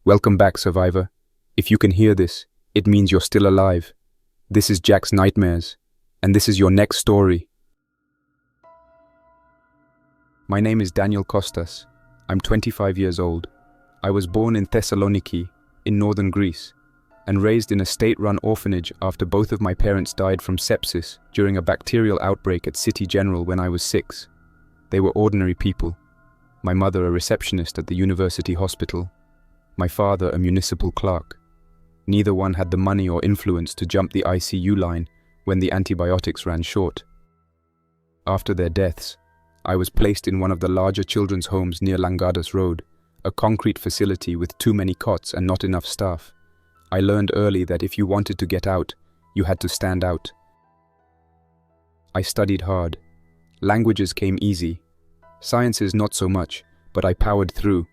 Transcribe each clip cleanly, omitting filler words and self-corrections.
Welcome back, survivor. If you can hear this, it means you're still alive. This is Jack's Nightmares, and this is your next story. My name is Daniel Kostas. I'm 25 years old. I was born in Thessaloniki, in northern Greece, and raised in a state-run orphanage after both of my parents died from sepsis during a bacterial outbreak at City General when I was 6. They were ordinary people. My mother a receptionist at the university hospital. My father a municipal clerk. Neither one had the money or influence to jump the ICU line when the antibiotics ran short. After their deaths, I was placed in one of the larger children's homes near Langadas Road, a concrete facility with too many cots and not enough staff. I learned early that if you wanted to get out, you had to stand out. I studied hard. Languages came easy. Sciences not so much, but I powered through.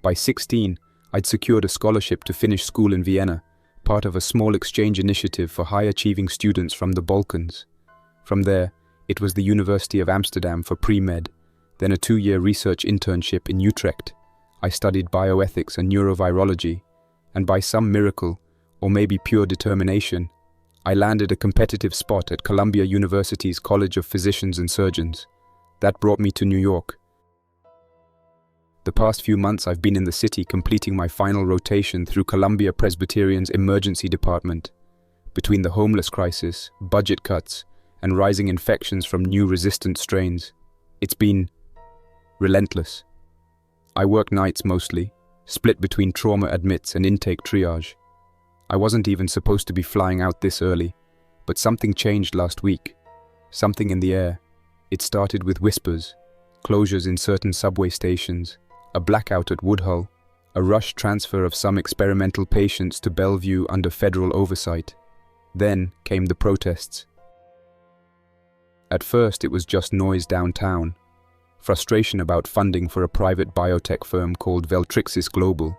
By 16, I'd secured a scholarship to finish school in Vienna, part of a small exchange initiative for high-achieving students from the Balkans. From there, it was the University of Amsterdam for pre-med, then a 2-year research internship in Utrecht. I studied bioethics and neurovirology, and by some miracle, or maybe pure determination, I landed a competitive spot at Columbia University's College of Physicians and Surgeons. That brought me to New York. The past few months I've been in the city completing my final rotation through Columbia Presbyterian's emergency department. Between the homeless crisis, budget cuts, and rising infections from new resistant strains, it's been relentless. I work nights mostly, split between trauma admits and intake triage. I wasn't even supposed to be flying out this early, but something changed last week. Something in the air. It started with whispers, closures in certain subway stations, a blackout at Woodhull, a rushed transfer of some experimental patients to Bellevue under federal oversight. Then came the protests. At first it was just noise downtown, frustration about funding for a private biotech firm called Veltrixis Global.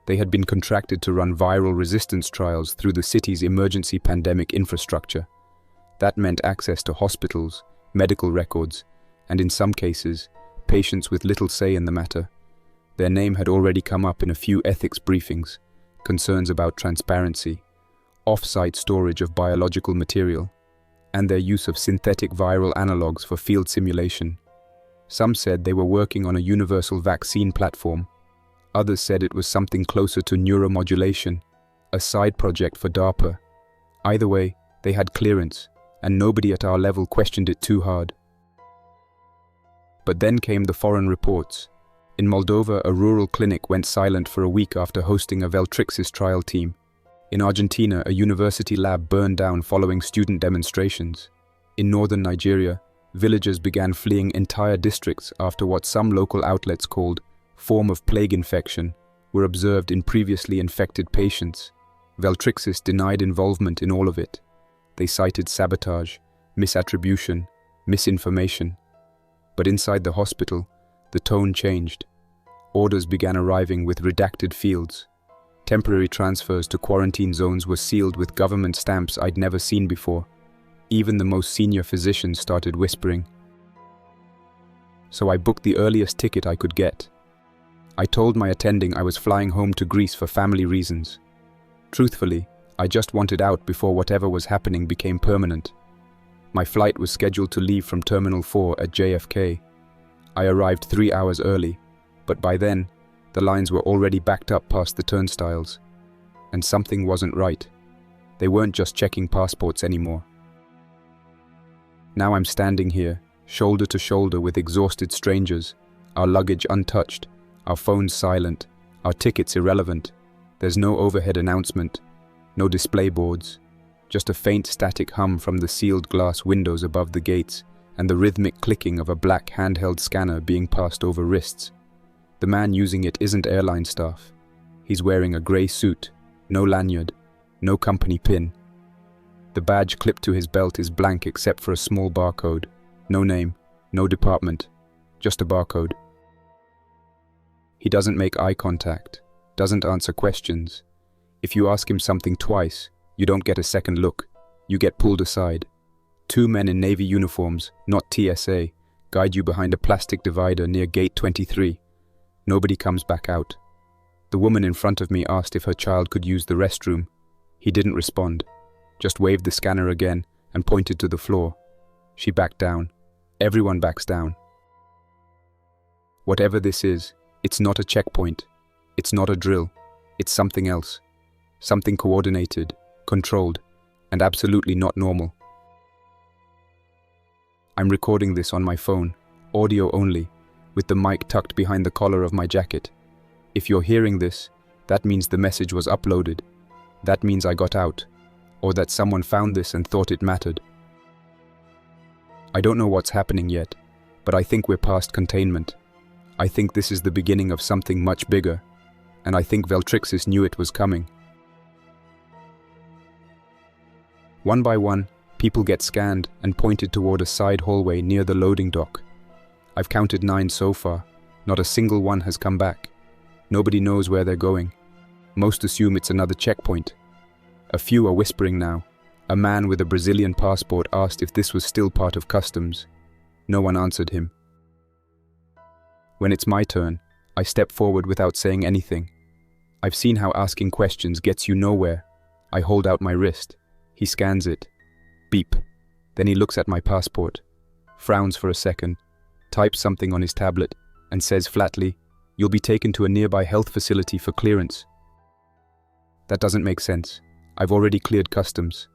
They had been contracted to run viral resistance trials through the city's emergency pandemic infrastructure. That meant access to hospitals, medical records, and in some cases, patients with little say in the matter. Their name had already come up in a few ethics briefings, concerns about transparency, off-site storage of biological material, and their use of synthetic viral analogues for field simulation. Some said they were working on a universal vaccine platform. Others said it was something closer to neuromodulation, a side project for DARPA. Either way, they had clearance, and nobody at our level questioned it too hard. But then came the foreign reports. In Moldova, a rural clinic went silent for a week after hosting a Veltrixis trial team. In Argentina, a university lab burned down following student demonstrations. In northern Nigeria, villagers began fleeing entire districts after what some local outlets called form of plague infection were observed in previously infected patients. Veltrixis denied involvement in all of it. They cited sabotage, misattribution, misinformation. But inside the hospital, the tone changed. Orders began arriving with redacted fields. Temporary transfers to quarantine zones were sealed with government stamps I'd never seen before. Even the most senior physicians started whispering. So I booked the earliest ticket I could get. I told my attending I was flying home to Greece for family reasons. Truthfully, I just wanted out before whatever was happening became permanent. My flight was scheduled to leave from Terminal 4 at JFK. I arrived 3 hours early, but by then, the lines were already backed up past the turnstiles. And something wasn't right. They weren't just checking passports anymore. Now I'm standing here, shoulder to shoulder with exhausted strangers, our luggage untouched, our phones silent, our tickets irrelevant. There's no overhead announcement, no display boards, just a faint static hum from the sealed glass windows above the gates and the rhythmic clicking of a black handheld scanner being passed over wrists. The man using it isn't airline staff. He's wearing a grey suit, no lanyard, no company pin. The badge clipped to his belt is blank except for a small barcode. No name, no department, just a barcode. He doesn't make eye contact, doesn't answer questions. If you ask him something twice, you don't get a second look. You get pulled aside. 2 men in navy uniforms, not TSA, guide you behind a plastic divider near gate 23. Nobody comes back out. The woman in front of me asked if her child could use the restroom. He didn't respond, just waved the scanner again and pointed to the floor. She backed down. Everyone backs down. Whatever this is, it's not a checkpoint. It's not a drill. It's something else. Something coordinated, controlled, and absolutely not normal. I'm recording this on my phone, audio only, with the mic tucked behind the collar of my jacket. If you're hearing this, that means the message was uploaded. That means I got out, or that someone found this and thought it mattered. I don't know what's happening yet, but I think we're past containment. I think this is the beginning of something much bigger, and I think Veltrixis knew it was coming. One by one, people get scanned and pointed toward a side hallway near the loading dock. I've counted 9 so far. Not a single one has come back. Nobody knows where they're going. Most assume it's another checkpoint. A few are whispering now. A man with a Brazilian passport asked if this was still part of customs. No one answered him. When it's my turn, I step forward without saying anything. I've seen how asking questions gets you nowhere. I hold out my wrist. He scans it. Beep. Then he looks at my passport, frowns for a second, types something on his tablet, and says flatly, "You'll be taken to a nearby health facility for clearance." That doesn't make sense. I've already cleared customs.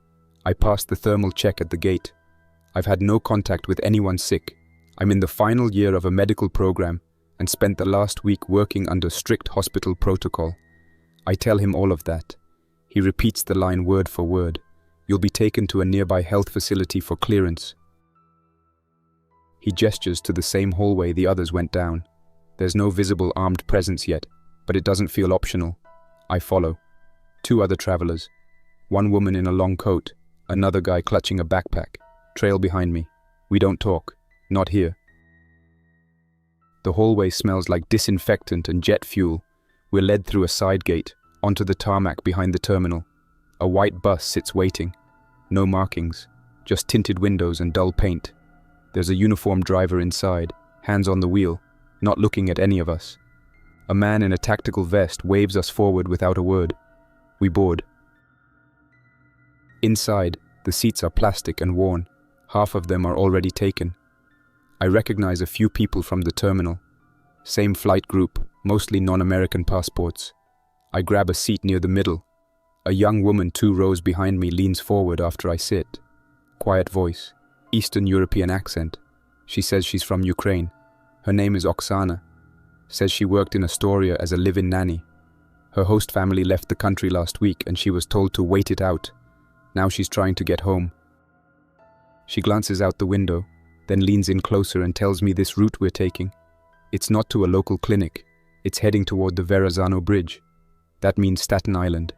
I passed the thermal check at the gate. I've had no contact with anyone sick. I'm in the final year of a medical program and spent the last week working under strict hospital protocol. I tell him all of that. He repeats the line word for word. "You'll be taken to a nearby health facility for clearance." He gestures to the same hallway the others went down. There's no visible armed presence yet, but it doesn't feel optional. I follow. 2 other travelers. One woman in a long coat, another guy clutching a backpack, trail behind me. We don't talk. Not here. The hallway smells like disinfectant and jet fuel. We're led through a side gate, onto the tarmac behind the terminal. A white bus sits waiting. No markings, just tinted windows and dull paint. There's a uniformed driver inside, hands on the wheel, not looking at any of us. A man in a tactical vest waves us forward without a word. We board. Inside, the seats are plastic and worn. Half of them are already taken. I recognize a few people from the terminal. Same flight group, mostly non-American passports. I grab a seat near the middle. A young woman 2 rows behind me leans forward after I sit. Quiet voice, Eastern European accent. She says she's from Ukraine. Her name is Oksana. Says she worked in Astoria as a live-in nanny. Her host family left the country last week and she was told to wait it out. Now she's trying to get home. She glances out the window, then leans in closer and tells me this route we're taking. It's not to a local clinic. It's heading toward the Verrazano Bridge. That means Staten Island.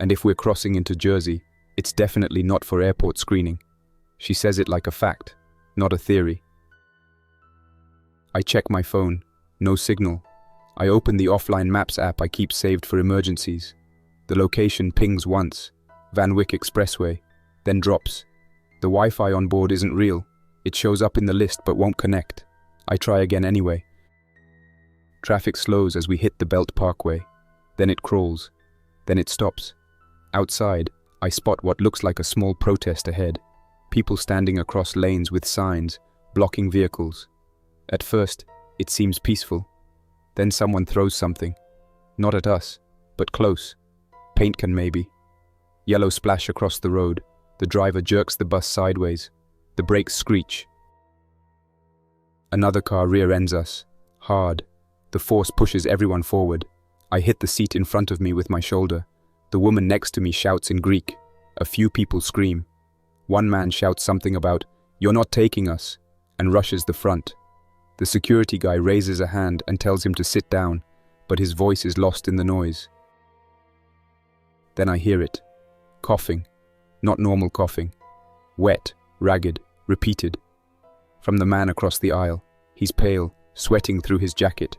And if we're crossing into Jersey, it's definitely not for airport screening. She says it like a fact, not a theory. I check my phone. No signal. I open the offline maps app I keep saved for emergencies. The location pings once, Van Wyck Expressway, then drops. The Wi-Fi on board isn't real. It shows up in the list but won't connect. I try again anyway. Traffic slows as we hit the Belt Parkway. Then it crawls. Then it stops. Outside, I spot what looks like a small protest ahead. People standing across lanes with signs, blocking vehicles. At first, it seems peaceful. Then someone throws something. Not at us, but close. Paint can maybe. Yellow splash across the road. The driver jerks the bus sideways. The brakes screech. Another car rear-ends us. Hard. The force pushes everyone forward. I hit the seat in front of me with my shoulder. The woman next to me shouts in Greek. A few people scream. One man shouts something about, "You're not taking us," and rushes the front. The security guy raises a hand and tells him to sit down, but his voice is lost in the noise. Then I hear it. Coughing. Not normal coughing. Wet, ragged, repeated. From the man across the aisle. He's pale, sweating through his jacket.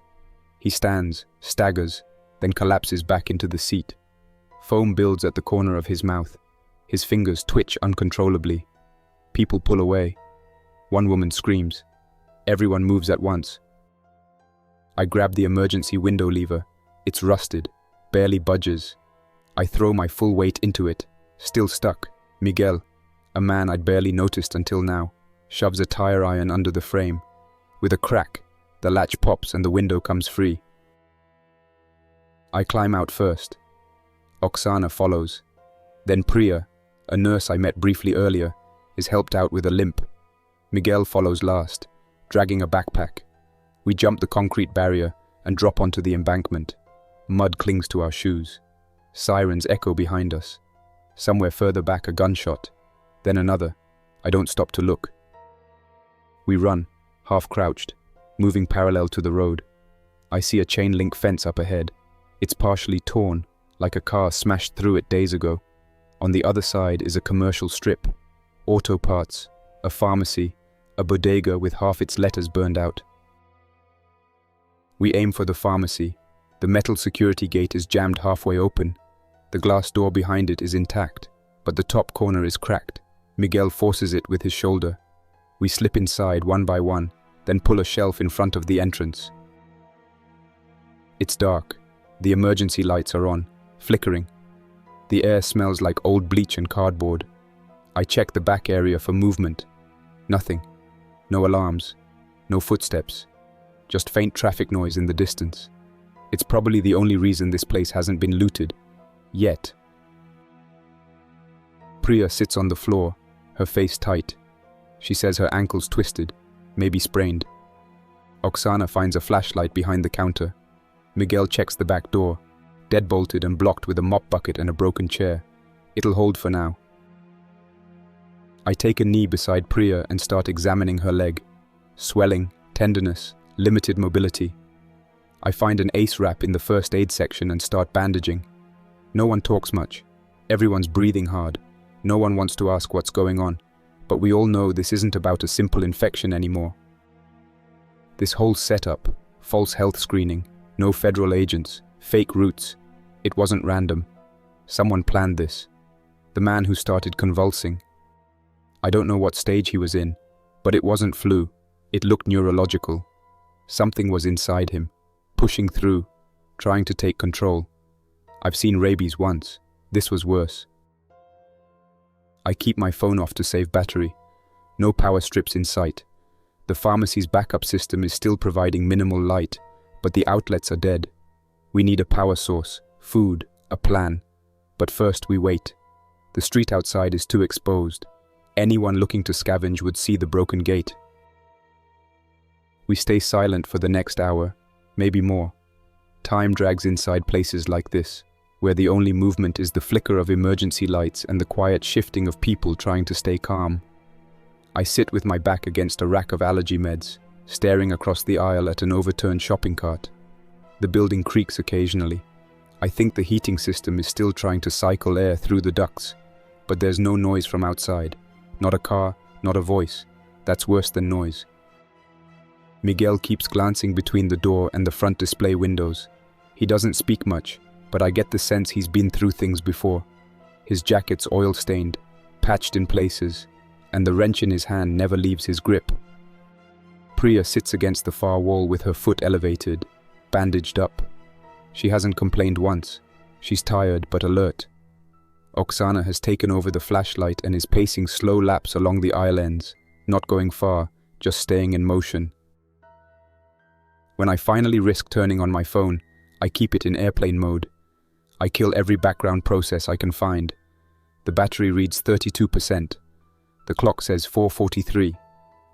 He stands, staggers, then collapses back into the seat. Foam builds at the corner of his mouth. His fingers twitch uncontrollably. People pull away. One woman screams. Everyone moves at once. I grab the emergency window lever. It's rusted, barely budges. I throw my full weight into it, still stuck. Miguel, a man I'd barely noticed until now, shoves a tire iron under the frame. With a crack, the latch pops and the window comes free. I climb out first. Oksana follows. Then Priya, a nurse I met briefly earlier, is helped out with a limp. Miguel follows last, dragging a backpack. We jump the concrete barrier and drop onto the embankment. Mud clings to our shoes. Sirens echo behind us. Somewhere further back, a gunshot. Then another. I don't stop to look. We run, half-crouched, moving parallel to the road. I see a chain-link fence up ahead. It's partially torn, like a car smashed through it days ago. On the other side is a commercial strip. Auto parts, a pharmacy, a bodega with half its letters burned out. We aim for the pharmacy. The metal security gate is jammed halfway open. The glass door behind it is intact, but the top corner is cracked. Miguel forces it with his shoulder. We slip inside one by one, then pull a shelf in front of the entrance. It's dark. The emergency lights are on, flickering. The air smells like old bleach and cardboard. I check the back area for movement. Nothing. No alarms. No footsteps. Just faint traffic noise in the distance. It's probably the only reason this place hasn't been looted. Yet. Priya sits on the floor, her face tight. She says her ankle's twisted, maybe sprained. Oksana finds a flashlight behind the counter. Miguel checks the back door, deadbolted and blocked with a mop bucket and a broken chair. It'll hold for now. I take a knee beside Priya and start examining her leg. Swelling, tenderness, limited mobility. I find an ACE wrap in the first aid section and start bandaging. No one talks much. Everyone's breathing hard. No one wants to ask what's going on. But we all know this isn't about a simple infection anymore. This whole setup, false health screening, no federal agents, fake routes, it wasn't random. Someone planned this. The man who started convulsing. I don't know what stage he was in, but it wasn't flu. It looked neurological. Something was inside him, pushing through, trying to take control. I've seen rabies once. This was worse. I keep my phone off to save battery. No power strips in sight. The pharmacy's backup system is still providing minimal light, but the outlets are dead. We need a power source, food, a plan. But first we wait. The street outside is too exposed. Anyone looking to scavenge would see the broken gate. We stay silent for the next hour, maybe more. Time drags inside places like this, where the only movement is the flicker of emergency lights and the quiet shifting of people trying to stay calm. I sit with my back against a rack of allergy meds, staring across the aisle at an overturned shopping cart. The building creaks occasionally. I think the heating system is still trying to cycle air through the ducts, but there's no noise from outside. Not a car, not a voice. That's worse than noise. Miguel keeps glancing between the door and the front display windows. He doesn't speak much, but I get the sense he's been through things before. His jacket's oil-stained, patched in places, and the wrench in his hand never leaves his grip. Priya sits against the far wall with her foot elevated, bandaged up. She hasn't complained once. She's tired but alert. Oksana has taken over the flashlight and is pacing slow laps along the aisle ends, not going far, just staying in motion. When I finally risk turning on my phone, I keep it in airplane mode. I kill every background process I can find. The battery reads 32%. The clock says 4:43.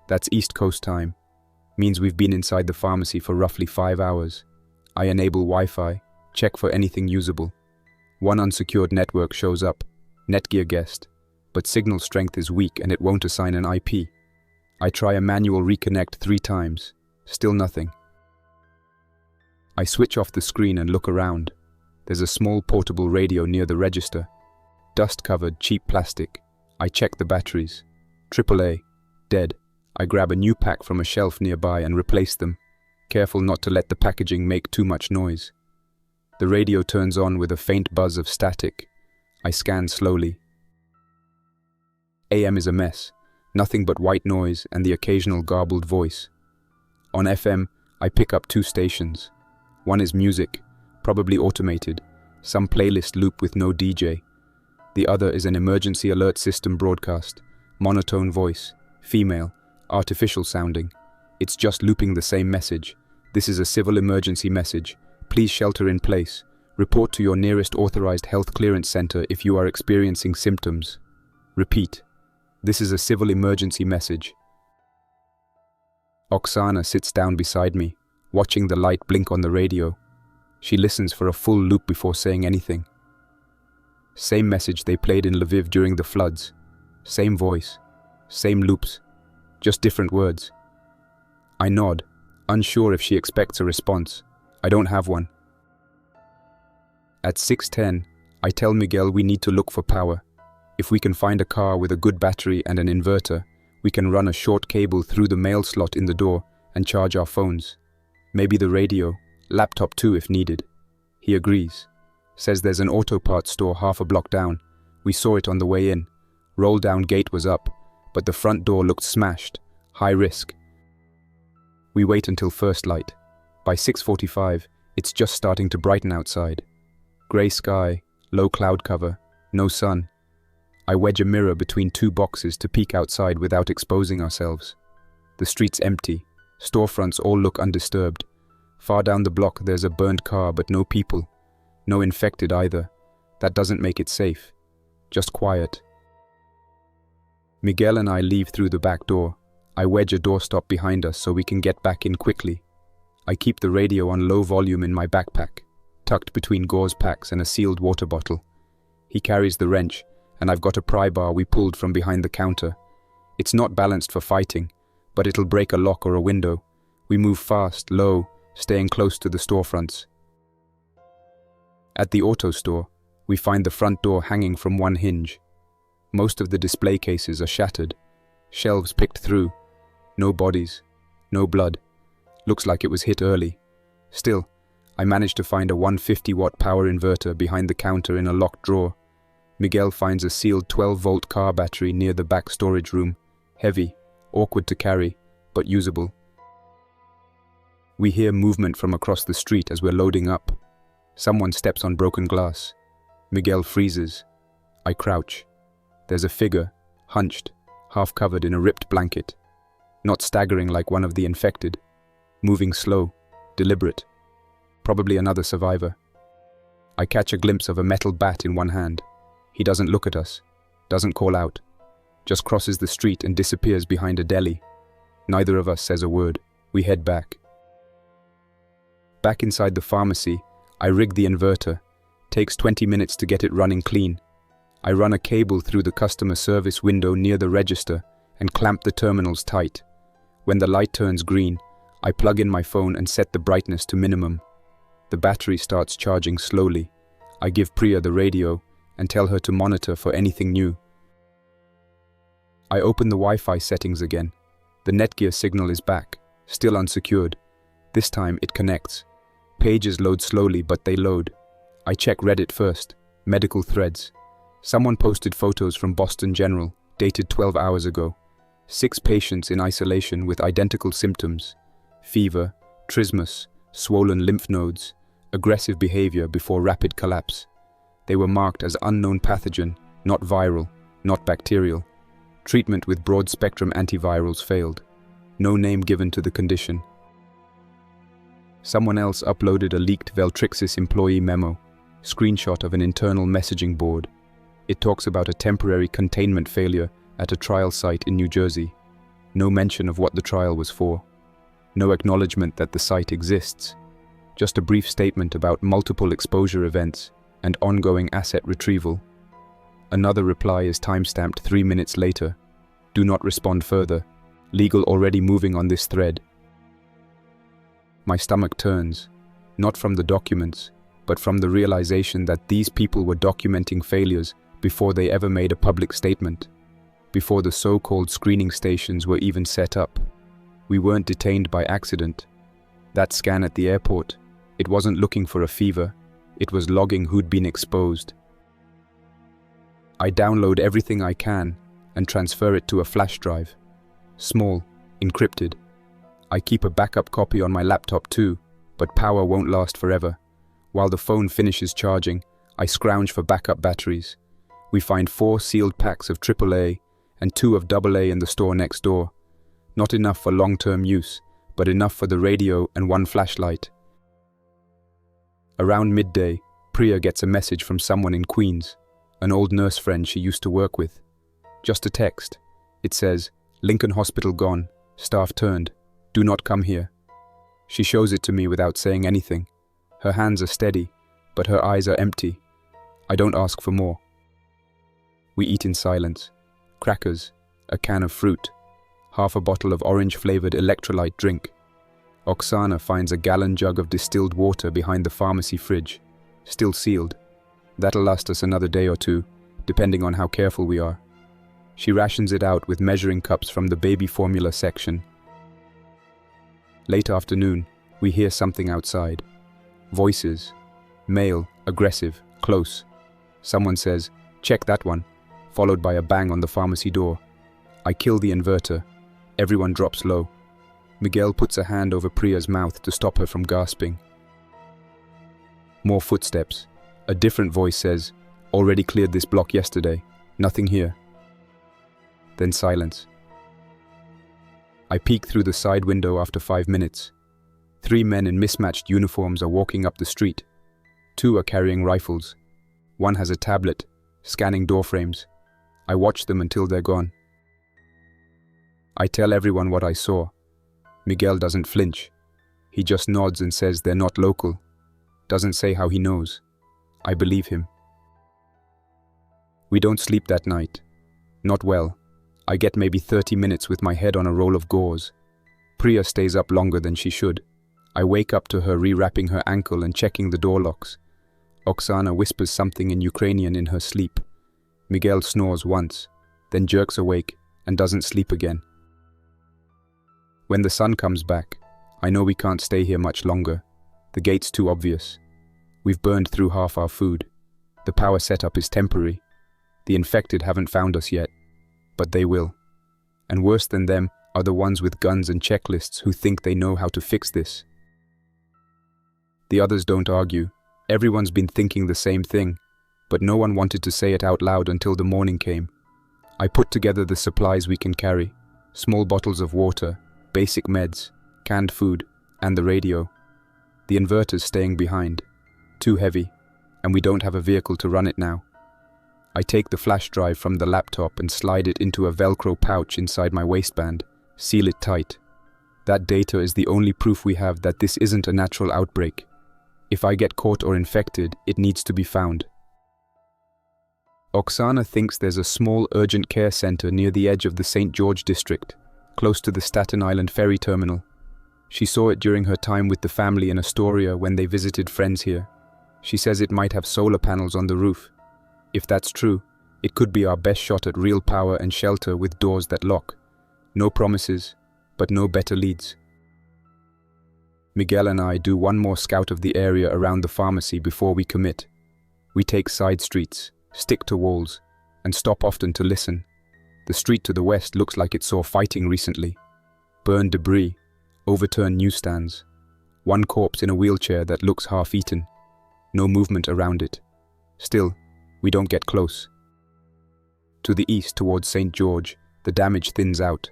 That's East Coast time. Means we've been inside the pharmacy for roughly 5 hours. I enable Wi-Fi, check for anything usable. One unsecured network shows up, Netgear guest, but signal strength is weak and it won't assign an IP. I try a manual reconnect 3 times. Still nothing. I switch off the screen and look around. There's a small portable radio near the register. Dust-covered, cheap plastic. I check the batteries. AAA. Dead. I grab a new pack from a shelf nearby and replace them, careful not to let the packaging make too much noise. The radio turns on with a faint buzz of static. I scan slowly. AM is a mess. Nothing but white noise and the occasional garbled voice. On FM, I pick up 2 stations. One is music, probably automated, some playlist loop with no DJ. The other is an emergency alert system broadcast, monotone voice, female, artificial sounding. It's just looping the same message. This is a civil emergency message. Please shelter in place. Report to your nearest authorized health clearance center if you are experiencing symptoms. Repeat. This is a civil emergency message. Oksana sits down beside me, watching the light blink on the radio. She listens for a full loop before saying anything. Same message they played in Lviv during the floods. Same voice. Same loops. Just different words. I nod, unsure if she expects a response. I don't have one. At 6:10, I tell Miguel we need to look for power. If we can find a car with a good battery and an inverter, we can run a short cable through the mail slot in the door and charge our phones. Maybe the radio, laptop too if needed. He agrees. Says there's an auto parts store half a block down. We saw it on the way in. Roll down gate was up, but the front door looked smashed. High risk. We wait until first light. By 6:45, it's just starting to brighten outside. Grey sky, low cloud cover, no sun. I wedge a mirror between two boxes to peek outside without exposing ourselves. The street's empty. Storefronts all look undisturbed. Far down the block there's a burned car but no people. No infected either. That doesn't make it safe. Just quiet. Miguel and I leave through the back door. I wedge a doorstop behind us so we can get back in quickly. I keep the radio on low volume in my backpack, tucked between gauze packs and a sealed water bottle. He carries the wrench, and I've got a pry bar we pulled from behind the counter. It's not balanced for fighting, but it'll break a lock or a window. We move fast, low, staying close to the storefronts. At the auto store, we find the front door hanging from one hinge. Most of the display cases are shattered, shelves picked through. No bodies, no blood. Looks like it was hit early. Still, I managed to find a 150-watt power inverter behind the counter in a locked drawer. Miguel finds a sealed 12-volt car battery near the back storage room. Heavy, awkward to carry, but usable. We hear movement from across the street as we're loading up. Someone steps on broken glass. Miguel freezes. I crouch. There's a figure, hunched, half covered in a ripped blanket. Not staggering like one of the infected. Moving slow, deliberate. Probably another survivor. I catch a glimpse of a metal bat in one hand. He doesn't look at us, doesn't call out, just crosses the street and disappears behind a deli. Neither of us says a word. We head back. Back inside the pharmacy, I rig the inverter. Takes 20 minutes to get it running clean. I run a cable through the customer service window near the register and clamp the terminals tight. When the light turns green, I plug in my phone and set the brightness to minimum. The battery starts charging slowly. I give Priya the radio and tell her to monitor for anything new. I open the Wi-Fi settings again. The Netgear signal is back, still unsecured. This time it connects. Pages load slowly, but they load. I check Reddit first. Medical threads. Someone posted photos from Boston General, dated 12 hours ago. 6 patients in isolation with identical symptoms. Fever, trismus, swollen lymph nodes, aggressive behavior before rapid collapse. They were marked as unknown pathogen, not viral, not bacterial. Treatment with broad-spectrum antivirals failed. No name given to the condition. Someone else uploaded a leaked Veltrixis employee memo, screenshot of an internal messaging board. It talks about a temporary containment failure at a trial site in New Jersey. No mention of what the trial was for. No acknowledgement that the site exists. Just a brief statement about multiple exposure events and ongoing asset retrieval. Another reply is timestamped 3 minutes later. Do not respond further. Legal already moving on this thread. My stomach turns, not from the documents, but from the realization that these people were documenting failures before they ever made a public statement, before the so-called screening stations were even set up. We weren't detained by accident. That scan at the airport, it wasn't looking for a fever, it was logging who'd been exposed. I download everything I can and transfer it to a flash drive. Small, encrypted. I keep a backup copy on my laptop too, but power won't last forever. While the phone finishes charging, I scrounge for backup batteries. We find 4 sealed packs of AAA and 2 of AA in the store next door. Not enough for long-term use, but enough for the radio and 1 flashlight. Around midday, Priya gets a message from someone in Queens, an old nurse friend she used to work with. Just a text. It says, "Lincoln Hospital gone, staff turned, do not come here." She shows it to me without saying anything. Her hands are steady, but her eyes are empty. I don't ask for more. We eat in silence. Crackers, a can of fruit, half a bottle of orange-flavored electrolyte drink. Oksana finds a gallon jug of distilled water behind the pharmacy fridge, still sealed. That'll last us another day or 2, depending on how careful we are. She rations it out with measuring cups from the baby formula section. Late afternoon, we hear something outside. Voices. Male, aggressive, close. Someone says, "Check that one," followed by a bang on the pharmacy door. I kill the inverter. Everyone drops low. Miguel puts a hand over Priya's mouth to stop her from gasping. More footsteps. A different voice says, "Already cleared this block yesterday. Nothing here." Then silence. I peek through the side window after 5 minutes. 3 men in mismatched uniforms are walking up the street. 2 are carrying rifles. 1 has a tablet, scanning doorframes. I watch them until they're gone. I tell everyone what I saw. Miguel doesn't flinch. He just nods and says they're not local. Doesn't say how he knows. I believe him. We don't sleep that night. Not well. I get maybe 30 minutes with my head on a roll of gauze. Priya stays up longer than she should. I wake up to her rewrapping her ankle and checking the door locks. Oksana whispers something in Ukrainian in her sleep. Miguel snores once, then jerks awake and doesn't sleep again. When the sun comes back, I know we can't stay here much longer. The gate's too obvious. We've burned through half our food. The power setup is temporary. The infected haven't found us yet, but they will. And worse than them are the ones with guns and checklists who think they know how to fix this. The others don't argue. Everyone's been thinking the same thing, but no one wanted to say it out loud until the morning came. I put together the supplies we can carry: small bottles of water, basic meds, canned food, and the radio. The inverter's staying behind. Too heavy, and we don't have a vehicle to run it now. I take the flash drive from the laptop and slide it into a Velcro pouch inside my waistband, seal it tight. That data is the only proof we have that this isn't a natural outbreak. If I get caught or infected, it needs to be found. Oksana thinks there's a small urgent care center near the edge of the St. George district, close to the Staten Island ferry terminal. She saw it during her time with the family in Astoria when they visited friends here. She says it might have solar panels on the roof. If that's true, it could be our best shot at real power and shelter with doors that lock. No promises, but no better leads. Miguel and I do one more scout of the area around the pharmacy before we commit. We take side streets, stick to walls, and stop often to listen. The street to the west looks like it saw fighting recently. Burned debris, overturned newsstands. One corpse in a wheelchair that looks half-eaten. No movement around it. Still, we don't get close. To the east towards St. George, the damage thins out.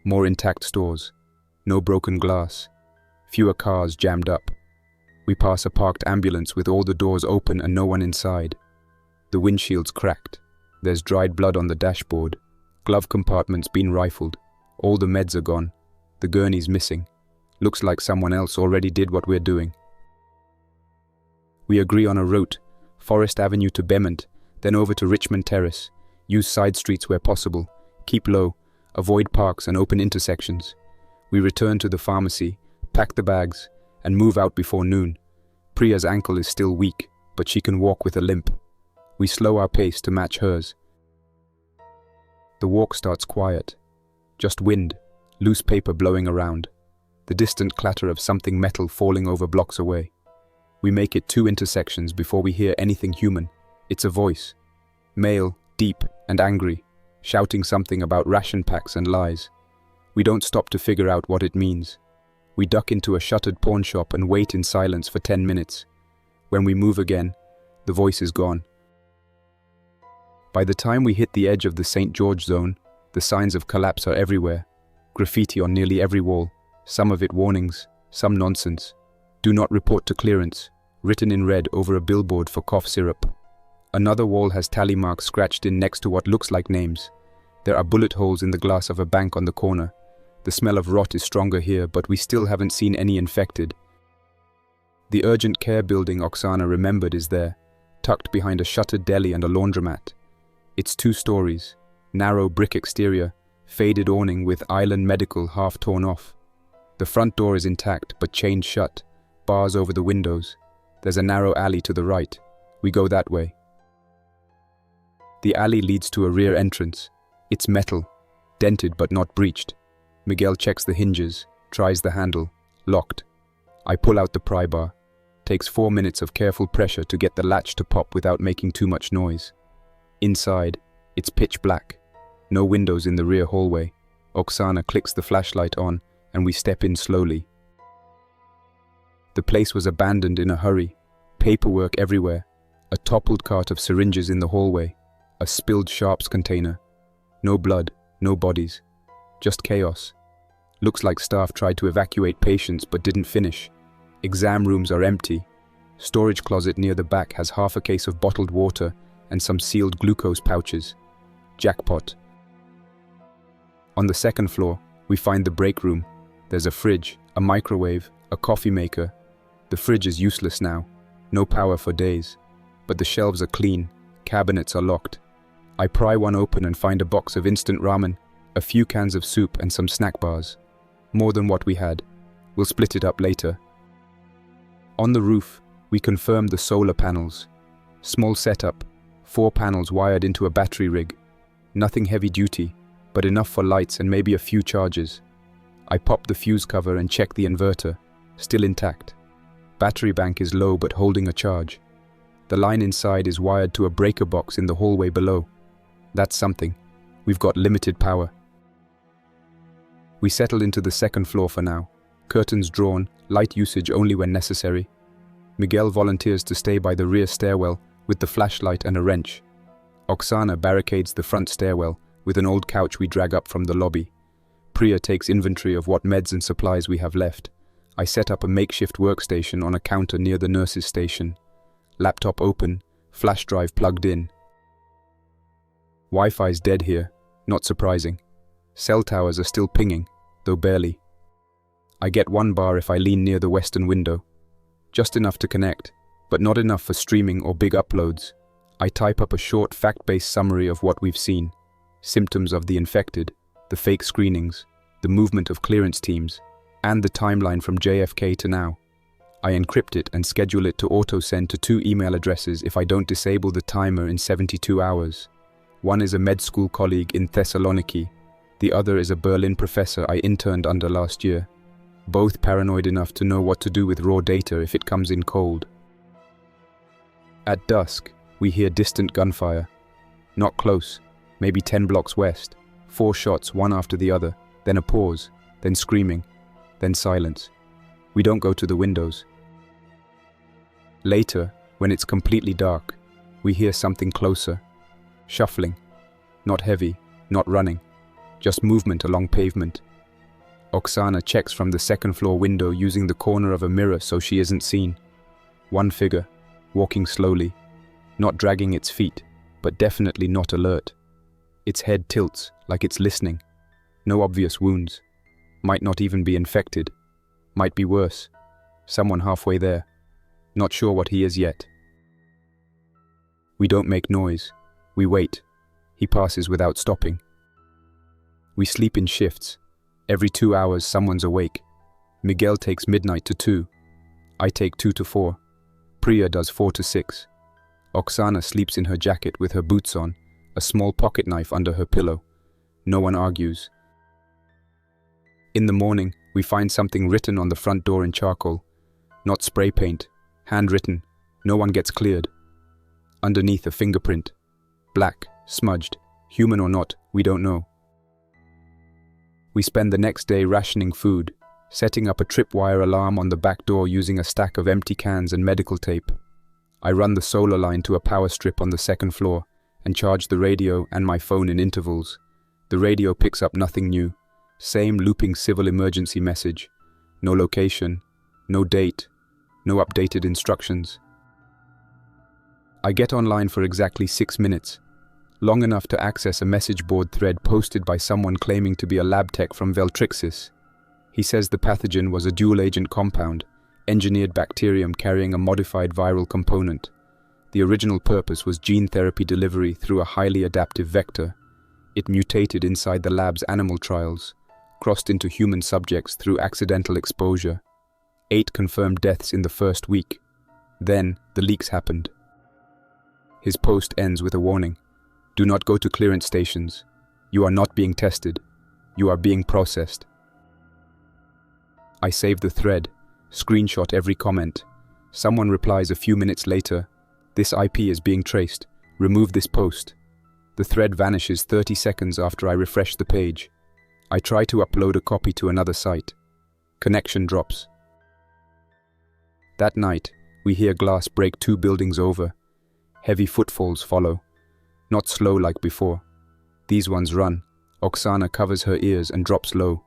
More intact stores. No broken glass. Fewer cars jammed up. We pass a parked ambulance with all the doors open and no one inside. The windshield's cracked. There's dried blood on the dashboard. Glove compartment's been rifled. All the meds are gone. The gurney's missing. Looks like someone else already did what we're doing. We agree on a route. Forest Avenue to Bement, then over to Richmond Terrace. Use side streets where possible. Keep low. Avoid parks and open intersections. We return to the pharmacy, pack the bags, and move out before noon. Priya's ankle is still weak, but she can walk with a limp. We slow our pace to match hers. The walk starts quiet. Just wind, loose paper blowing around. The distant clatter of something metal falling over blocks away. We make it 2 intersections before we hear anything human. It's a voice. Male, deep and angry, shouting something about ration packs and lies. We don't stop to figure out what it means. We duck into a shuttered pawn shop and wait in silence for 10 minutes. When we move again, the voice is gone. By the time we hit the edge of the St. George zone, the signs of collapse are everywhere. Graffiti on nearly every wall, some of it warnings, some nonsense. Do not report to clearance, written in red over a billboard for cough syrup. Another wall has tally marks scratched in next to what looks like names. There are bullet holes in the glass of a bank on the corner. The smell of rot is stronger here, but we still haven't seen any infected. The urgent care building Oksana remembered is there, tucked behind a shuttered deli and a laundromat. It's 2 stories, narrow brick exterior, faded awning with Island Medical half torn off. The front door is intact but chained shut, bars over the windows. There's a narrow alley to the right. We go that way. The alley leads to a rear entrance. It's metal, dented but not breached. Miguel checks the hinges, tries the handle, locked. I pull out the pry bar. Takes 4 minutes of careful pressure to get the latch to pop without making too much noise. Inside, it's pitch black. No windows in the rear hallway. Oksana clicks the flashlight on and we step in slowly. The place was abandoned in a hurry. Paperwork everywhere. A toppled cart of syringes in the hallway. A spilled sharps container. No blood, no bodies. Just chaos. Looks like staff tried to evacuate patients but didn't finish. Exam rooms are empty. Storage closet near the back has half a case of bottled water and some sealed glucose pouches. Jackpot. On the 2nd floor, we find the break room. There's a fridge, a microwave, a coffee maker. The fridge is useless now. No power for days. But the shelves are clean. Cabinets are locked. I pry one open and find a box of instant ramen, a few cans of soup and some snack bars. More than what we had. We'll split it up later. On the roof, we confirm the solar panels. Small setup, 4 panels wired into a battery rig. Nothing heavy duty, but enough for lights and maybe a few charges. I pop the fuse cover and check the inverter, still intact. Battery bank is low but holding a charge. The line inside is wired to a breaker box in the hallway below. That's something. We've got limited power. We settle into the 2nd floor for now. Curtains drawn, light usage only when necessary. Miguel volunteers to stay by the rear stairwell with the flashlight and a wrench. Oksana barricades the front stairwell with an old couch we drag up from the lobby. Priya takes inventory of what meds and supplies we have left. I set up a makeshift workstation on a counter near the nurse's station. Laptop open, flash drive plugged in. Wi-Fi's dead here, not surprising. Cell towers are still pinging, though barely. I get 1 bar if I lean near the western window. Just enough to connect, but not enough for streaming or big uploads. I type up a short fact-based summary of what we've seen. Symptoms of the infected, the fake screenings, the movement of clearance teams, and the timeline from JFK to now. I encrypt it and schedule it to auto-send to 2 email addresses if I don't disable the timer in 72 hours. One is a med school colleague in Thessaloniki. The other is a Berlin professor I interned under last year. Both paranoid enough to know what to do with raw data if it comes in cold. At dusk, we hear distant gunfire. Not close, maybe 10 blocks west. 4 shots, one after the other, then a pause, then screaming, then silence. We don't go to the windows. Later, when it's completely dark, we hear something closer. Shuffling. Not heavy, not running. Just movement along pavement. Oksana checks from the 2nd floor window using the corner of a mirror so she isn't seen. One figure, walking slowly, not dragging its feet, but definitely not alert. Its head tilts, like it's listening. No obvious wounds. Might not even be infected. Might be worse. Someone halfway there. Not sure what he is yet. We don't make noise. We wait. He passes without stopping. We sleep in shifts. Every 2 hours someone's awake. Miguel takes midnight to 2. I take 2 to 4. Priya does 4 to 6. Oksana sleeps in her jacket with her boots on, a small pocket knife under her pillow. No one argues. In the morning, we find something written on the front door in charcoal. Not spray paint. Handwritten. No one gets cleared. Underneath a fingerprint. Black, smudged. Human or not, we don't know. We spend the next day rationing food, setting up a tripwire alarm on the back door using a stack of empty cans and medical tape. I run the solar line to a power strip on the second floor and charge the radio and my phone in intervals. The radio picks up nothing new. Same looping civil emergency message. No location, no date, no updated instructions. I get online for exactly 6 minutes, long enough to access a message board thread posted by someone claiming to be a lab tech from Veltrixis. He says the pathogen was a dual-agent compound, engineered bacterium carrying a modified viral component. The original purpose was gene therapy delivery through a highly adaptive vector. It mutated inside the lab's animal trials, crossed into human subjects through accidental exposure. 8 confirmed deaths in the first week. Then, the leaks happened. His post ends with a warning. Do not go to clearance stations. You are not being tested. You are being processed. I save the thread, screenshot every comment. Someone replies a few minutes later, "This IP is being traced. Remove this post." The thread vanishes 30 seconds after I refresh the page. I try to upload a copy to another site. Connection drops. That night, we hear glass break 2 buildings over. Heavy footfalls follow. Not slow like before. These ones run. Oksana covers her ears and drops low.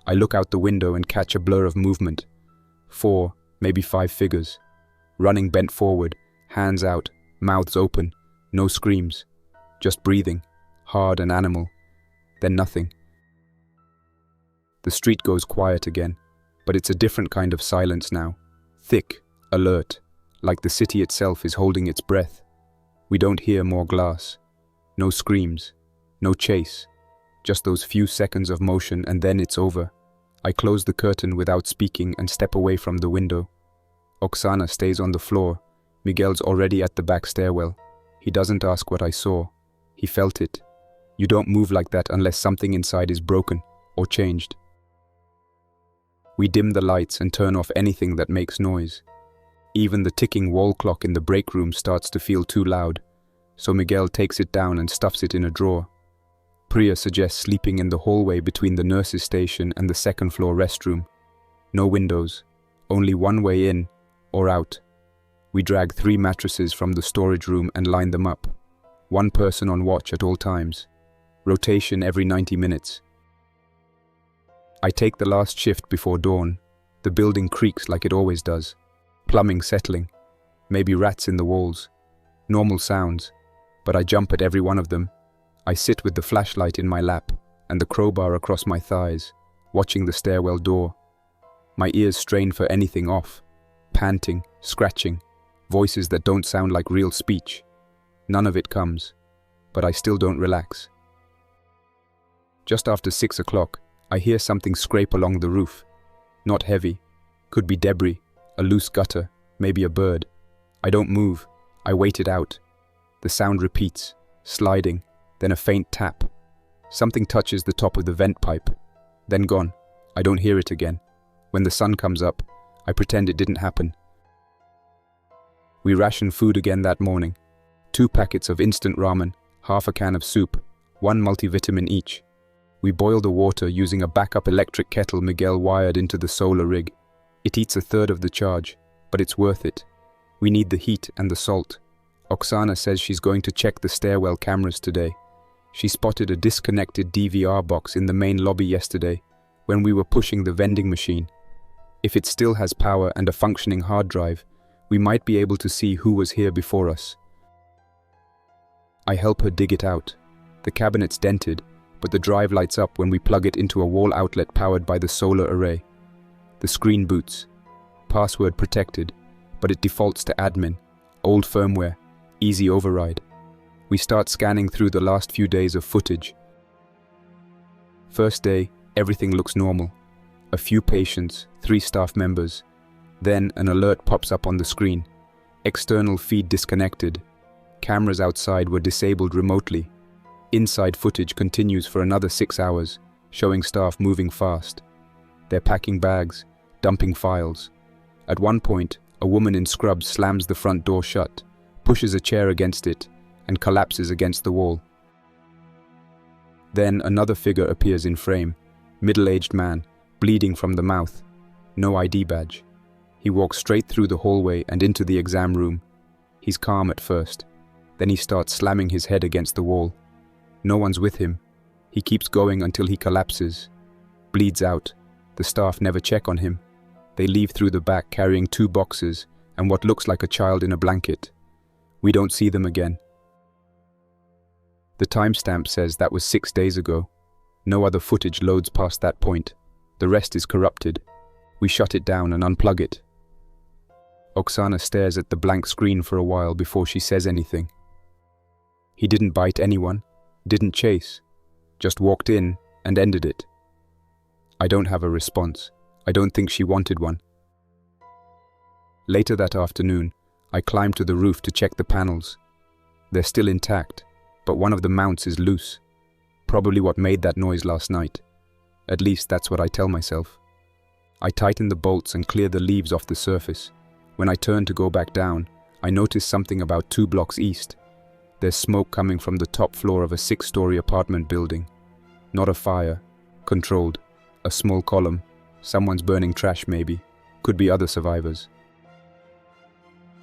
I look out the window and catch a blur of movement. 4, maybe 5 figures. Running bent forward, hands out, mouths open, no screams. Just breathing, hard and animal. Then nothing. The street goes quiet again, but it's a different kind of silence now. Thick, alert, like the city itself is holding its breath. We don't hear more glass. No screams, no chase. Just those few seconds of motion and then it's over. I close the curtain without speaking and step away from the window. Oksana stays on the floor. Miguel's already at the back stairwell. He doesn't ask what I saw. He felt it. You don't move like that unless something inside is broken or changed. We dim the lights and turn off anything that makes noise. Even the ticking wall clock in the break room starts to feel too loud, so Miguel takes it down and stuffs it in a drawer. Priya suggests sleeping in the hallway between the nurses' station and the second floor restroom. No windows, only one way in or out. We drag 3 mattresses from the storage room and line them up. 1 person on watch at all times. Rotation every 90 minutes. I take the last shift before dawn. The building creaks like it always does. Plumbing settling. Maybe rats in the walls. Normal sounds. But I jump at every one of them. I sit with the flashlight in my lap and the crowbar across my thighs, watching the stairwell door. My ears strain for anything off. Panting, scratching, voices that don't sound like real speech. None of it comes, but I still don't relax. Just after 6 o'clock, I hear something scrape along the roof. Not heavy. Could be debris, a loose gutter, maybe a bird. I don't move. I wait it out. The sound repeats, sliding, then a faint tap. Something touches the top of the vent pipe. Then gone. I don't hear it again. When the sun comes up, I pretend it didn't happen. We ration food again that morning. 2 packets of instant ramen, half a can of soup, 1 multivitamin each. We boil the water using a backup electric kettle Miguel wired into the solar rig. It eats 1/3 of the charge, but it's worth it. We need the heat and the salt. Oksana says she's going to check the stairwell cameras today. She spotted a disconnected DVR box in the main lobby yesterday when we were pushing the vending machine. If it still has power and a functioning hard drive, we might be able to see who was here before us. I help her dig it out. The cabinet's dented, but the drive lights up when we plug it into a wall outlet powered by the solar array. The screen boots. Password protected, but it defaults to admin. Old firmware. Easy override. We start scanning through the last few days of footage. First day, everything looks normal. A few patients, 3 staff members. Then an alert pops up on the screen. External feed disconnected. Cameras outside were disabled remotely. Inside footage continues for another 6 hours, showing staff moving fast. They're packing bags, dumping files. At one point, a woman in scrubs slams the front door shut, pushes a chair against it, and collapses against the wall. Then another figure appears in frame, middle-aged man, bleeding from the mouth, no ID badge. He walks straight through the hallway and into the exam room. He's calm at first. Then he starts slamming his head against the wall. No one's with him. He keeps going until he collapses. Bleeds out. The staff never check on him. They leave through the back carrying 2 boxes and what looks like a child in a blanket. We don't see them again. The timestamp says that was 6 days ago. No other footage loads past that point. The rest is corrupted. We shut it down and unplug it. Oksana stares at the blank screen for a while before she says anything. He didn't bite anyone, didn't chase, just walked in and ended it. I don't have a response. I don't think she wanted one. Later that afternoon, I climbed to the roof to check the panels. They're still intact, but one of the mounts is loose. Probably what made that noise last night. At least that's what I tell myself. I tighten the bolts and clear the leaves off the surface. When I turn to go back down, I notice something about 2 blocks east. There's smoke coming from the top floor of a 6-story apartment building. Not a fire. Controlled. A small column. Someone's burning trash maybe. Could be other survivors.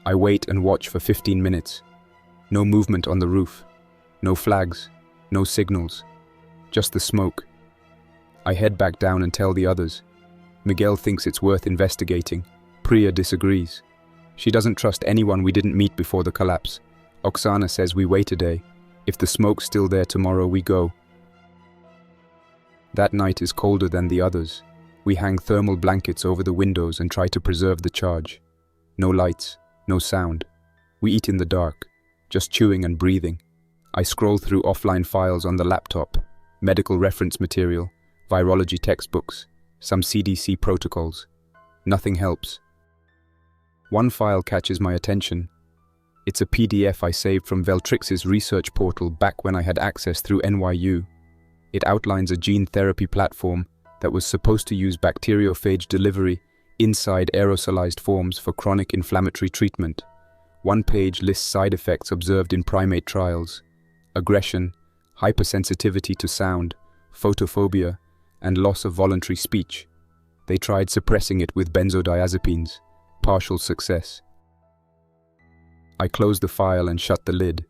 I wait and watch for 15 minutes. No movement on the roof. No flags. No signals. Just the smoke. I head back down and tell the others. Miguel thinks it's worth investigating. Priya disagrees. She doesn't trust anyone we didn't meet before the collapse. Oksana says we wait a day. If the smoke's still there tomorrow, we go. That night is colder than the others. We hang thermal blankets over the windows and try to preserve the charge. No lights, no sound. We eat in the dark, just chewing and breathing. I scroll through offline files on the laptop, medical reference material, virology textbooks, some CDC protocols. Nothing helps. One file catches my attention. It's a PDF I saved from Veltrixis research portal back when I had access through NYU. It outlines a gene therapy platform that was supposed to use bacteriophage delivery inside aerosolized forms for chronic inflammatory treatment. One page lists side effects observed in primate trials: aggression, hypersensitivity to sound, photophobia, and loss of voluntary speech. They tried suppressing it with benzodiazepines. Partial success. I closed the file and shut the lid.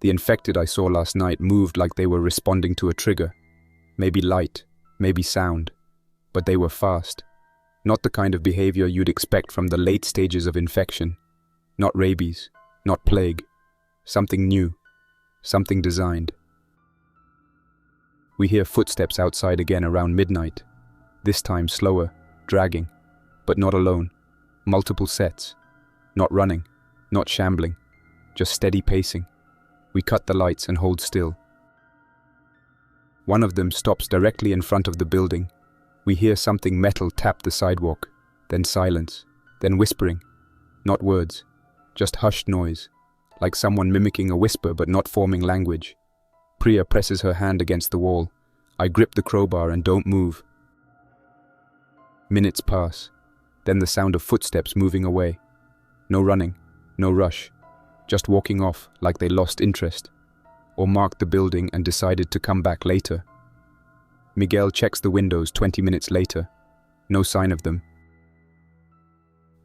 The infected I saw last night moved like they were responding to a trigger. Maybe light, maybe sound. But they were fast. Not the kind of behavior you'd expect from the late stages of infection. Not rabies, not plague. Something new. Something designed. We hear footsteps outside again around midnight. This time slower, dragging. But not alone. Multiple sets. Not running. Not shambling. Just steady pacing. We cut the lights and hold still. One of them stops directly in front of the building. We hear something metal tap the sidewalk. Then silence. Then whispering. Not words. Just hushed noise. Like someone mimicking a whisper but not forming language. Priya presses her hand against the wall. I grip the crowbar and don't move. Minutes pass. Then the sound of footsteps moving away. No running. No rush. Just walking off like they lost interest. Or marked the building and decided to come back later. Miguel checks the windows 20 minutes later. No sign of them.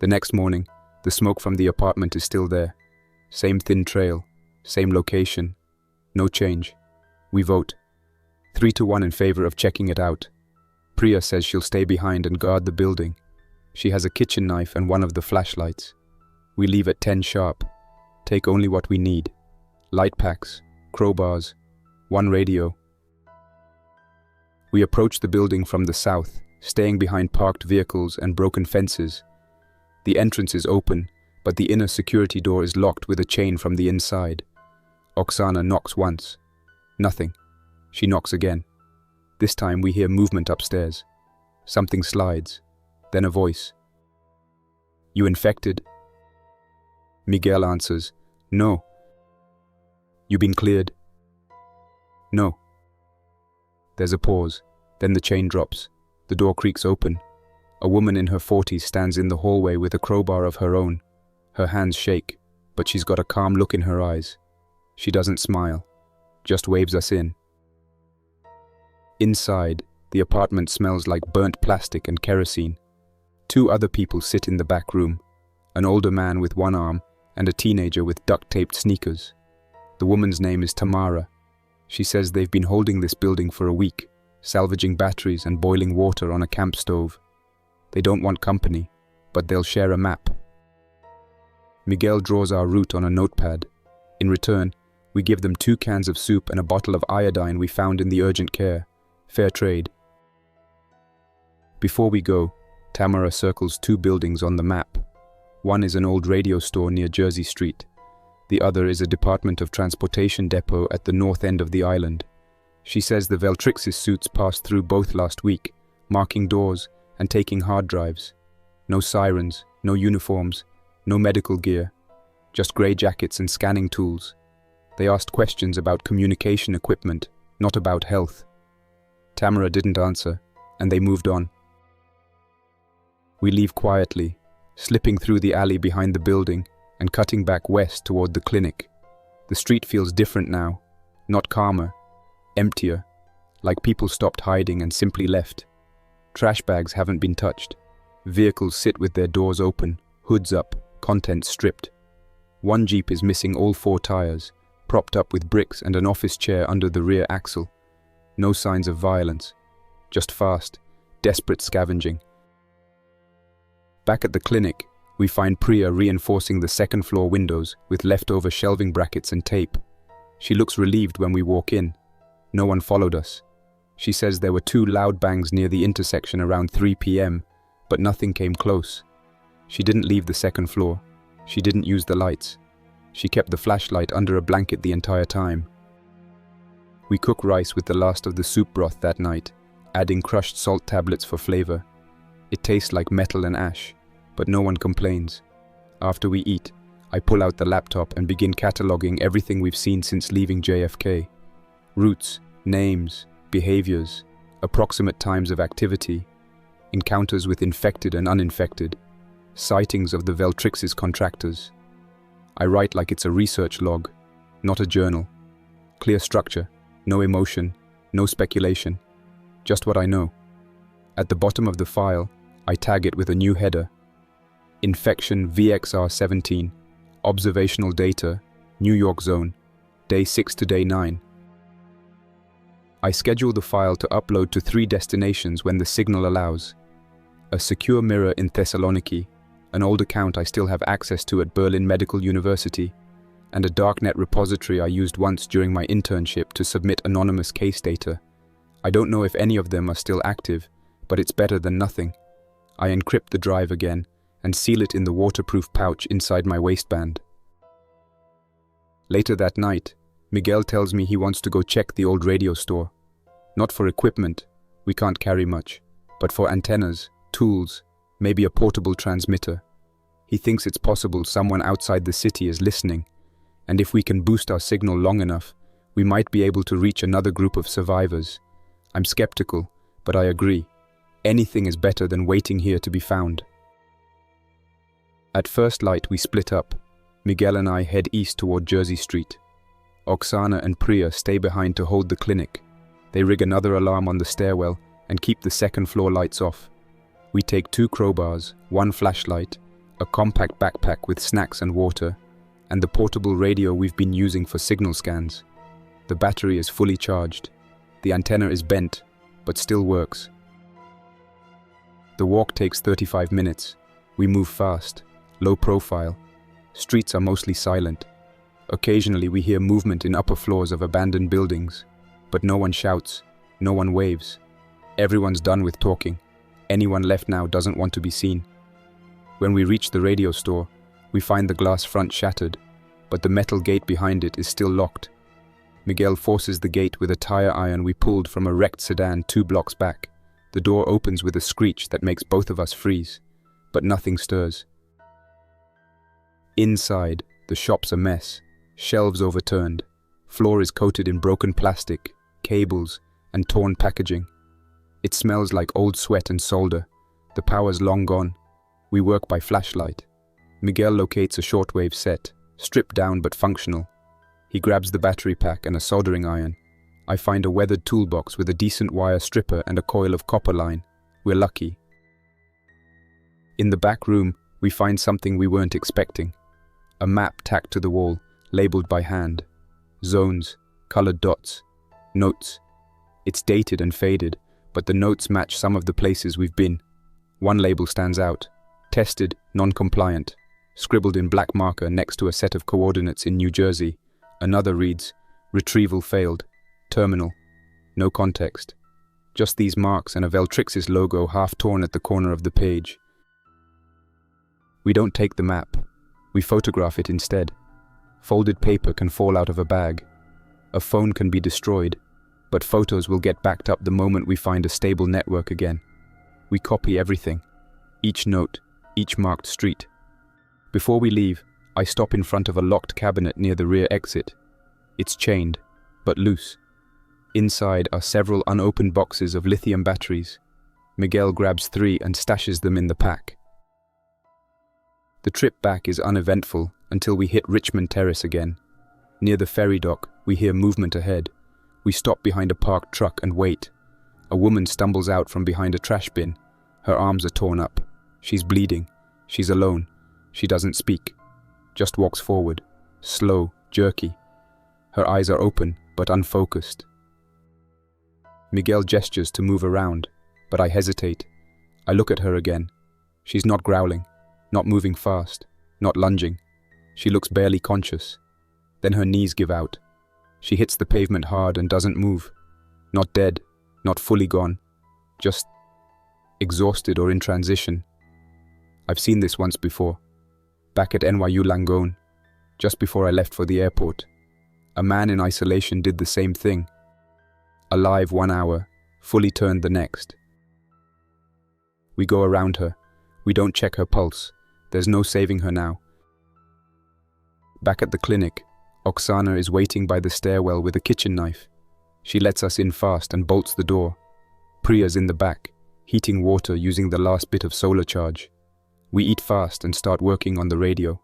The next morning, the smoke from the apartment is still there. Same thin trail. Same location. No change. We vote. 3-1 in favor of checking it out. Priya says she'll stay behind and guard the building. She has a kitchen knife and one of the flashlights. We leave at 10 sharp. Take only what we need. Light packs, crowbars, one radio. We approach the building from the south, staying behind parked vehicles and broken fences. The entrance is open, but the inner security door is locked with a chain from the inside. Oksana knocks once. Nothing. She knocks again. This time we hear movement upstairs. Something slides. Then a voice. You infected? Miguel answers, no. You been cleared? No. There's a pause. Then the chain drops. The door creaks open. A woman in her 40s stands in the hallway with a crowbar of her own. Her hands shake, but she's got a calm look in her eyes. She doesn't smile, just waves us in. Inside, the apartment smells like burnt plastic and kerosene. 2 other people sit in the back room, an older man with one arm and a teenager with duct-taped sneakers. The woman's name is Tamara. She says they've been holding this building for a week, salvaging batteries and boiling water on a camp stove. They don't want company, but they'll share a map. Miguel draws our route on a notepad. In return, we give them 2 cans of soup and a bottle of iodine we found in the urgent care. Fair trade. Before we go, Tamara circles 2 buildings on the map. One is an old radio store near Jersey Street. The other is a Department of Transportation depot at the north end of the island. She says the Veltrixis suits passed through both last week, marking doors and taking hard drives. No sirens, no uniforms, no medical gear, just grey jackets and scanning tools. They asked questions about communication equipment, not about health. Tamara didn't answer, and they moved on. We leave quietly, slipping through the alley behind the building and cutting back west toward the clinic. The street feels different now, not calmer, emptier, like people stopped hiding and simply left. Trash bags haven't been touched. Vehicles sit with their doors open, hoods up, contents stripped. One Jeep is missing all 4 tires, propped up with bricks and an office chair under the rear axle. No signs of violence, just fast, desperate scavenging. Back at the clinic, we find Priya reinforcing the second-floor windows with leftover shelving brackets and tape. She looks relieved when we walk in. No one followed us. She says there were 2 loud bangs near the intersection around 3 p.m., but nothing came close. She didn't leave the second floor. She didn't use the lights. She kept the flashlight under a blanket the entire time. We cook rice with the last of the soup broth that night, adding crushed salt tablets for flavor. It tastes like metal and ash, but no one complains. After we eat, I pull out the laptop and begin cataloging everything we've seen since leaving JFK. Routes, names, behaviors, approximate times of activity, encounters with infected and uninfected, sightings of the Veltrixis contractors. I write like it's a research log, not a journal. Clear structure, no emotion, no speculation, just what I know. At the bottom of the file, I tag it with a new header. Infection VXR17, observational data, New York zone, day 6 to day 9. I schedule the file to upload to 3 destinations when the signal allows. A secure mirror in Thessaloniki, an old account I still have access to at Berlin Medical University, and a darknet repository I used once during my internship to submit anonymous case data. I don't know if any of them are still active, but it's better than nothing. I encrypt the drive again and seal it in the waterproof pouch inside my waistband. Later that night, Miguel tells me he wants to go check the old radio store. Not for equipment, we can't carry much, but for antennas, tools, maybe a portable transmitter. He thinks it's possible someone outside the city is listening, and if we can boost our signal long enough, we might be able to reach another group of survivors. I'm skeptical, but I agree. Anything is better than waiting here to be found. At first light, we split up. Miguel and I head east toward Jersey Street. Oksana and Priya stay behind to hold the clinic. They rig another alarm on the stairwell and keep the second floor lights off. We take 2 crowbars, 1 flashlight, a compact backpack with snacks and water, and the portable radio we've been using for signal scans. The battery is fully charged. The antenna is bent, but still works. The walk takes 35 minutes. We move fast, low profile. Streets are mostly silent. Occasionally we hear movement in upper floors of abandoned buildings, but no one shouts, no one waves. Everyone's done with talking. Anyone left now doesn't want to be seen. When we reach the radio store, we find the glass front shattered, but the metal gate behind it is still locked. Miguel forces the gate with a tire iron we pulled from a wrecked sedan 2 blocks back. The door opens with a screech that makes both of us freeze, but nothing stirs. Inside, the shop's a mess. Shelves overturned. Floor is coated in broken plastic, cables, and torn packaging. It smells like old sweat and solder. The power's long gone. We work by flashlight. Miguel locates a shortwave set, stripped down but functional. He grabs the battery pack and a soldering iron. I find a weathered toolbox with a decent wire stripper and a coil of copper line. We're lucky. In the back room, we find something we weren't expecting. A map tacked to the wall, labeled by hand. Zones, colored dots, notes. It's dated and faded, but the notes match some of the places we've been. One label stands out. Tested, non-compliant. Scribbled in black marker next to a set of coordinates in New Jersey. Another reads, retrieval failed. Terminal. No context. Just these marks and a Veltrixis logo half torn at the corner of the page. We don't take the map. We photograph it instead. Folded paper can fall out of a bag. A phone can be destroyed, but photos will get backed up the moment we find a stable network again. We copy everything. Each note, each marked street. Before we leave, I stop in front of a locked cabinet near the rear exit. It's chained, but loose. Inside are several unopened boxes of lithium batteries. Miguel grabs 3 and stashes them in the pack. The trip back is uneventful until we hit Richmond Terrace again. Near the ferry dock, we hear movement ahead. We stop behind a parked truck and wait. A woman stumbles out from behind a trash bin. Her arms are torn up. She's bleeding. She's alone. She doesn't speak. Just walks forward. Slow, jerky. Her eyes are open, but unfocused. Miguel gestures to move around, but I hesitate. I look at her again. She's not growling, not moving fast, not lunging. She looks barely conscious. Then her knees give out. She hits the pavement hard and doesn't move. Not dead, not fully gone. Just exhausted or in transition. I've seen this once before. Back at NYU Langone, just before I left for the airport. A man in isolation did the same thing. Alive 1 hour, fully turned the next. We go around her. We don't check her pulse. There's no saving her now. Back at the clinic, Oksana is waiting by the stairwell with a kitchen knife. She lets us in fast and bolts the door. Priya's in the back, heating water using the last bit of solar charge. We eat fast and start working on the radio.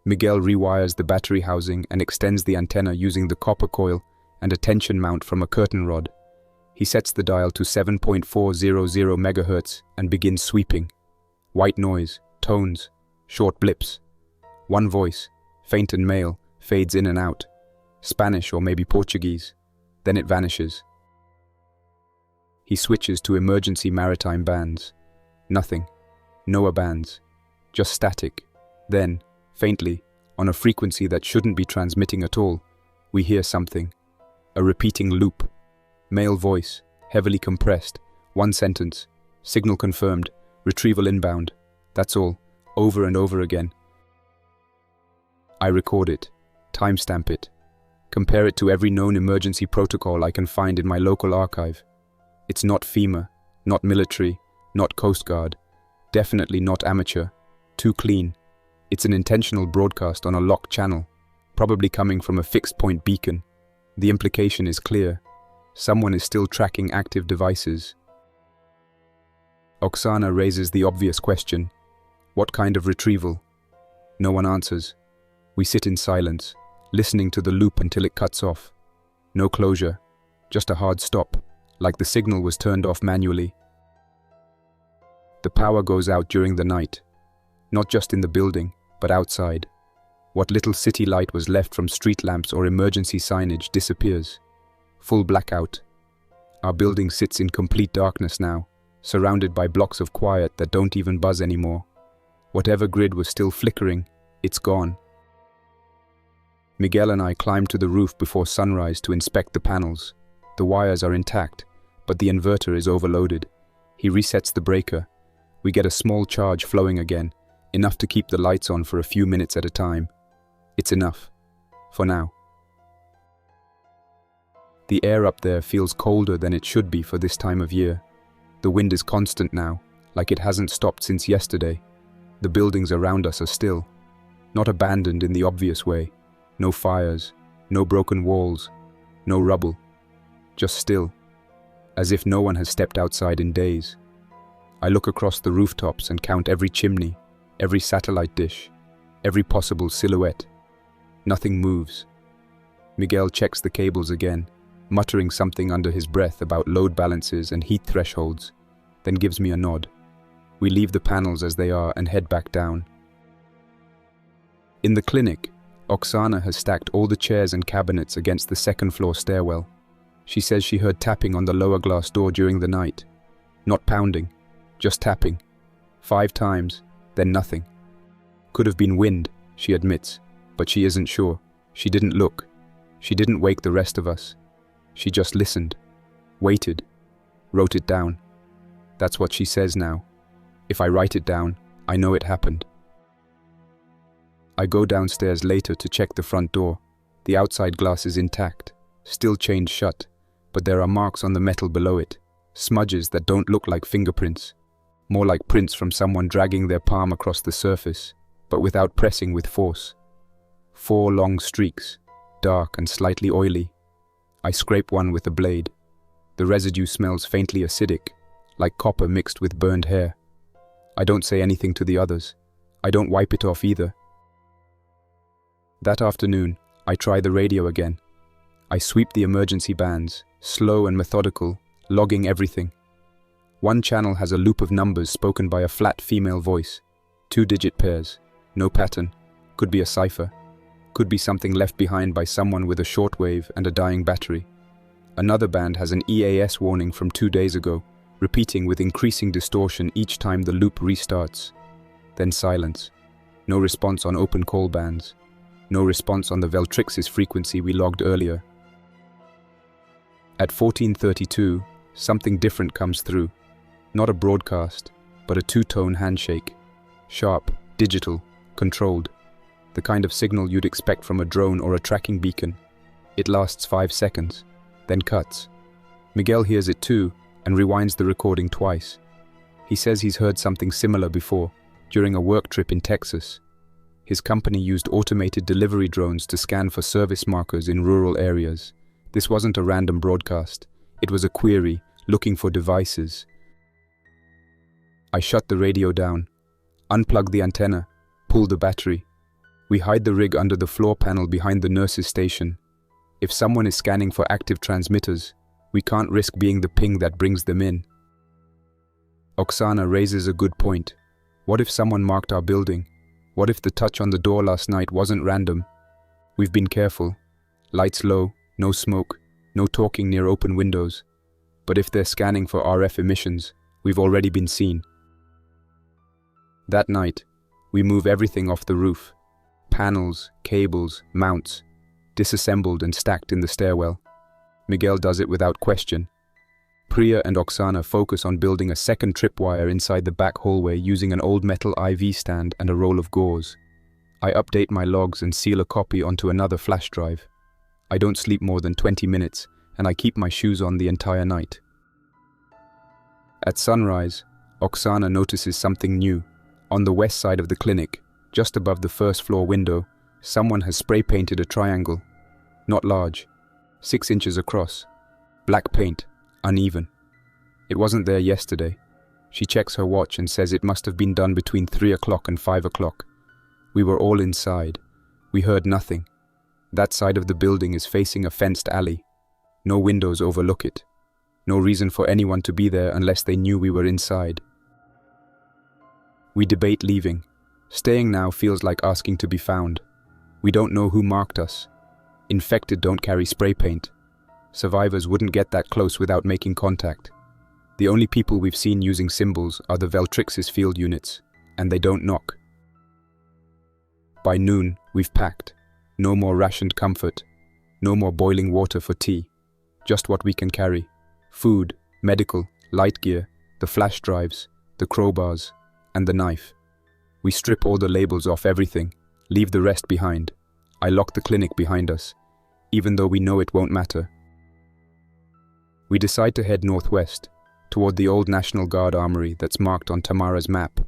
Miguel rewires the battery housing and extends the antenna using the copper coil and a tension mount from a curtain rod. He sets the dial to 7.400 MHz and begins sweeping. White noise, tones, short blips. One voice, faint and male, fades in and out. Spanish or maybe Portuguese. Then it vanishes. He switches to emergency maritime bands. Nothing. NOAA bands. Just static. Then, faintly, on a frequency that shouldn't be transmitting at all, we hear something. A repeating loop. Male voice, heavily compressed. One sentence. Signal confirmed. Retrieval inbound. That's all. Over and over again. I record it. Timestamp it. Compare it to every known emergency protocol I can find in my local archive. It's not FEMA, not military, not Coast Guard. Definitely not amateur. Too clean. It's an intentional broadcast on a locked channel, probably coming from a fixed-point beacon. The implication is clear. Someone is still tracking active devices. Oksana raises the obvious question. What kind of retrieval? No one answers. We sit in silence, listening to the loop until it cuts off. No closure, just a hard stop, like the signal was turned off manually. The power goes out during the night, not just in the building, but outside. What little city light was left from street lamps or emergency signage disappears. Full blackout. Our building sits in complete darkness now, surrounded by blocks of quiet that don't even buzz anymore. Whatever grid was still flickering, it's gone. Miguel and I climb to the roof before sunrise to inspect the panels. The wires are intact, but the inverter is overloaded. He resets the breaker. We get a small charge flowing again, enough to keep the lights on for a few minutes at a time. It's enough. For now. The air up there feels colder than it should be for this time of year. The wind is constant now, like it hasn't stopped since yesterday. The buildings around us are still. Not abandoned in the obvious way. No fires, no broken walls, no rubble. Just still, as if no one has stepped outside in days. I look across the rooftops and count every chimney, every satellite dish, every possible silhouette. Nothing moves. Miguel checks the cables again, muttering something under his breath about load balances and heat thresholds, then gives me a nod. We leave the panels as they are and head back down. In the clinic, Oksana has stacked all the chairs and cabinets against the second-floor stairwell. She says she heard tapping on the lower glass door during the night. Not pounding, just tapping. 5 times, then nothing. Could have been wind, she admits, but she isn't sure. She didn't look. She didn't wake the rest of us. She just listened, waited, wrote it down. That's what she says now. If I write it down, I know it happened. I go downstairs later to check the front door. The outside glass is intact, still chained shut, but there are marks on the metal below it, smudges that don't look like fingerprints, more like prints from someone dragging their palm across the surface, but without pressing with force. 4 long streaks, dark and slightly oily. I scrape one with a blade. The residue smells faintly acidic, like copper mixed with burned hair. I don't say anything to the others. I don't wipe it off either. That afternoon, I try the radio again. I sweep the emergency bands, slow and methodical, logging everything. One channel has a loop of numbers spoken by a flat female voice. 2-digit pairs. No pattern. Could be a cipher. Could be something left behind by someone with a shortwave and a dying battery. Another band has an EAS warning from 2 days ago, repeating with increasing distortion each time the loop restarts. Then silence. No response on open call bands. No response on the Veltrixis frequency we logged earlier. At 14:32, something different comes through. Not a broadcast, but a 2-tone handshake. Sharp, digital, controlled. The kind of signal you'd expect from a drone or a tracking beacon. It lasts 5 seconds, then cuts. Miguel hears it too, and rewinds the recording twice. He says he's heard something similar before, during a work trip in Texas. His company used automated delivery drones to scan for service markers in rural areas. This wasn't a random broadcast. It was a query, looking for devices. I shut the radio down, unplug the antenna, pull the battery. We hide the rig under the floor panel behind the nurse's station. If someone is scanning for active transmitters, we can't risk being the ping that brings them in. Oksana raises a good point. What if someone marked our building? What if the touch on the door last night wasn't random? We've been careful. Lights low, no smoke, no talking near open windows. But if they're scanning for RF emissions, we've already been seen. That night, we move everything off the roof. Panels, cables, mounts, disassembled and stacked in the stairwell. Miguel does it without question. Priya and Oksana focus on building a second tripwire inside the back hallway using an old metal IV stand and a roll of gauze. I update my logs and seal a copy onto another flash drive. I don't sleep more than 20 minutes, and I keep my shoes on the entire night. At sunrise, Oksana notices something new. On the west side of the clinic, just above the first floor window, someone has spray painted a triangle. Not large, 6 inches across. Black paint. Uneven. It wasn't there yesterday. She checks her watch and says it must have been done between 3 o'clock and 5 o'clock. We were all inside. We heard nothing. That side of the building is facing a fenced alley. No windows overlook it. No reason for anyone to be there unless they knew we were inside. We debate leaving. Staying now feels like asking to be found. We don't know who marked us. Infected don't carry spray paint. Survivors wouldn't get that close without making contact. The only people we've seen using symbols are the Veltrixis field units, and they don't knock. By noon, we've packed. No more rationed comfort. No more boiling water for tea. Just what we can carry. Food, medical, light gear, the flash drives, the crowbars, and the knife. We strip all the labels off everything, leave the rest behind. I lock the clinic behind us, even though we know it won't matter. We decide to head northwest, toward the old National Guard armory that's marked on Tamara's map.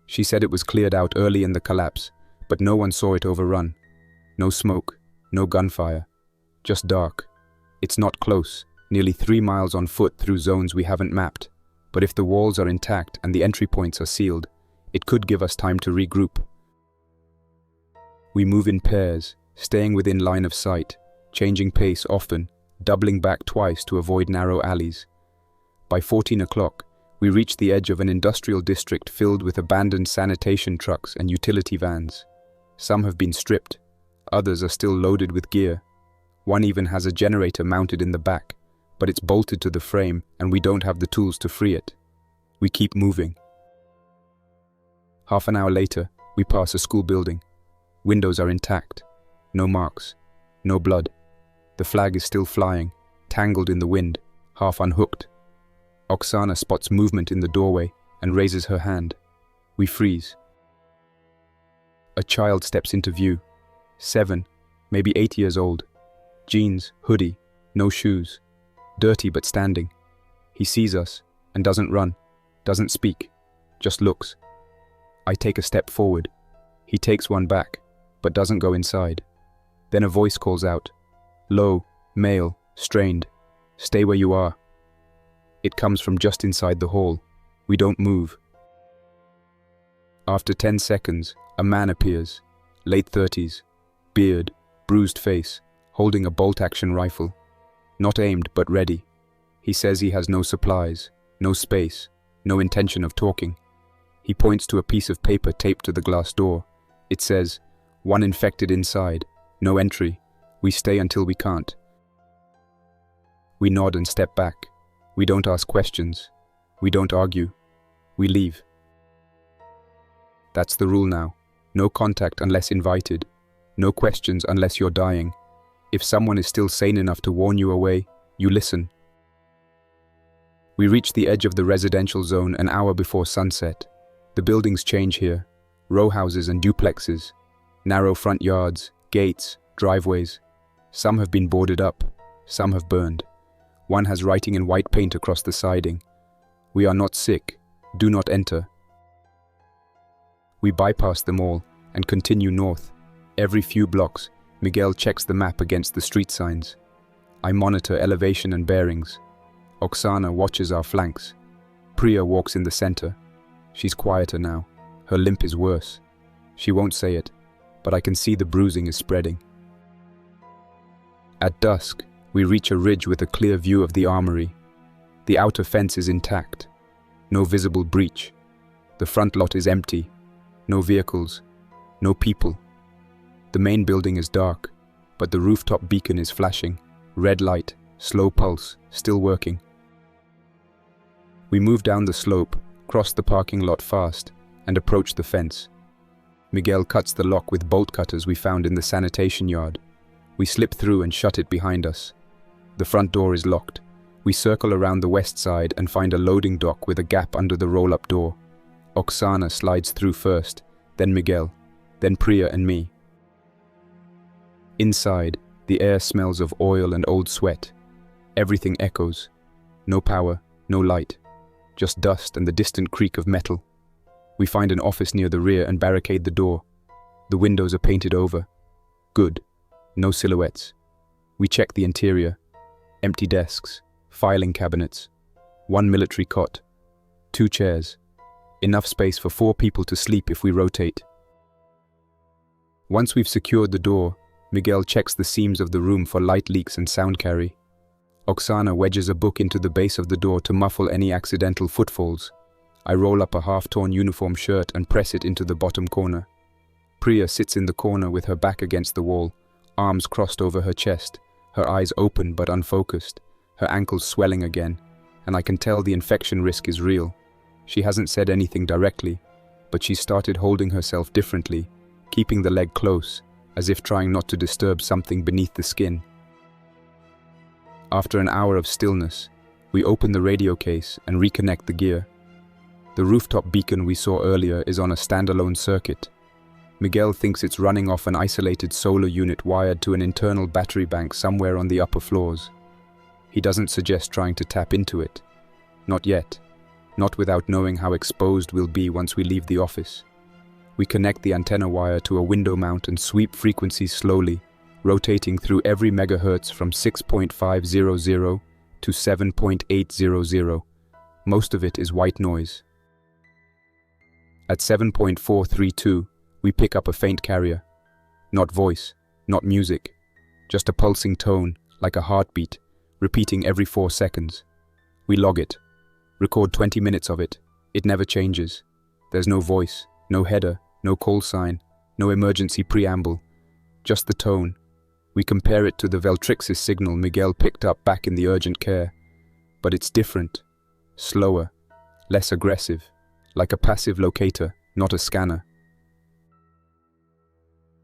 She said it was cleared out early in the collapse, but no one saw it overrun. No smoke, no gunfire, just dark. It's not close, nearly 3 miles on foot through zones we haven't mapped, but if the walls are intact and the entry points are sealed, it could give us time to regroup. We move in pairs, staying within line of sight, changing pace often, doubling back twice to avoid narrow alleys. By 14 o'clock, we reach the edge of an industrial district filled with abandoned sanitation trucks and utility vans. Some have been stripped, others are still loaded with gear. One even has a generator mounted in the back, but it's bolted to the frame and we don't have the tools to free it. We keep moving. Half an hour later, we pass a school building. Windows are intact. No marks. No blood. The flag is still flying, tangled in the wind, half unhooked. Oksana spots movement in the doorway and raises her hand. We freeze. A child steps into view. 7, maybe 8 years old. Jeans, hoodie, no shoes. Dirty but standing. He sees us and doesn't run, doesn't speak, just looks. I take a step forward. He takes one back, but doesn't go inside. Then a voice calls out. Low, male, strained. Stay where you are. It comes from just inside the hall. We don't move. After 10 seconds, a man appears. Late 30s. Beard, bruised face, holding a bolt-action rifle. Not aimed, but ready. He says he has no supplies, no space, no intention of talking. He points to a piece of paper taped to the glass door. It says, 1 infected inside, no entry. We stay until we can't. We nod and step back. We don't ask questions. We don't argue. We leave. That's the rule now. No contact unless invited. No questions unless you're dying. If someone is still sane enough to warn you away, you listen. We reach the edge of the residential zone an hour before sunset. The buildings change here. Row houses and duplexes. Narrow front yards, gates, driveways. Some have been boarded up. Some have burned. One has writing in white paint across the siding. We are not sick. Do not enter. We bypass them all and continue north. Every few blocks, Miguel checks the map against the street signs. I monitor elevation and bearings. Oksana watches our flanks. Priya walks in the center. She's quieter now. Her limp is worse. She won't say it, but I can see the bruising is spreading. At dusk, we reach a ridge with a clear view of the armory. The outer fence is intact. No visible breach. The front lot is empty. No vehicles. No people. The main building is dark, but the rooftop beacon is flashing. Red light, slow pulse, still working. We move down the slope, cross the parking lot fast, and approach the fence. Miguel cuts the lock with bolt cutters we found in the sanitation yard. We slip through and shut it behind us. The front door is locked. We circle around the west side and find a loading dock with a gap under the roll-up door. Oksana slides through first, then Miguel, then Priya and me. Inside, the air smells of oil and old sweat. Everything echoes. No power, no light. Just dust and the distant creak of metal. We find an office near the rear and barricade the door. The windows are painted over. Good. No silhouettes. We check the interior. Empty desks, filing cabinets, 1 military cot, 2 chairs. Enough space for 4 people to sleep if we rotate. Once we've secured the door, Miguel checks the seams of the room for light leaks and sound carry. Oksana wedges a book into the base of the door to muffle any accidental footfalls. I roll up a half-torn uniform shirt and press it into the bottom corner. Priya sits in the corner with her back against the wall, arms crossed over her chest, her eyes open but unfocused, her ankles swelling again, and I can tell the infection risk is real. She hasn't said anything directly, but she's started holding herself differently, keeping the leg close, as if trying not to disturb something beneath the skin. After an hour of stillness, we open the radio case and reconnect the gear. The rooftop beacon we saw earlier is on a standalone circuit. Miguel thinks it's running off an isolated solar unit wired to an internal battery bank somewhere on the upper floors. He doesn't suggest trying to tap into it. Not yet. Not without knowing how exposed we'll be once we leave the office. We connect the antenna wire to a window mount and sweep frequencies slowly, rotating through every megahertz from 6.500 to 7.800. Most of it is white noise. At 7.432, we pick up a faint carrier. Not voice, not music, just a pulsing tone, like a heartbeat, repeating every 4 seconds. We log it, record 20 minutes of it. It never changes. There's no voice, no header, no call sign, No emergency preamble, just the tone. We compare it to the Veltrixis signal Miguel picked up back in the urgent care. But it's different, slower, less aggressive, like a passive locator, not a scanner.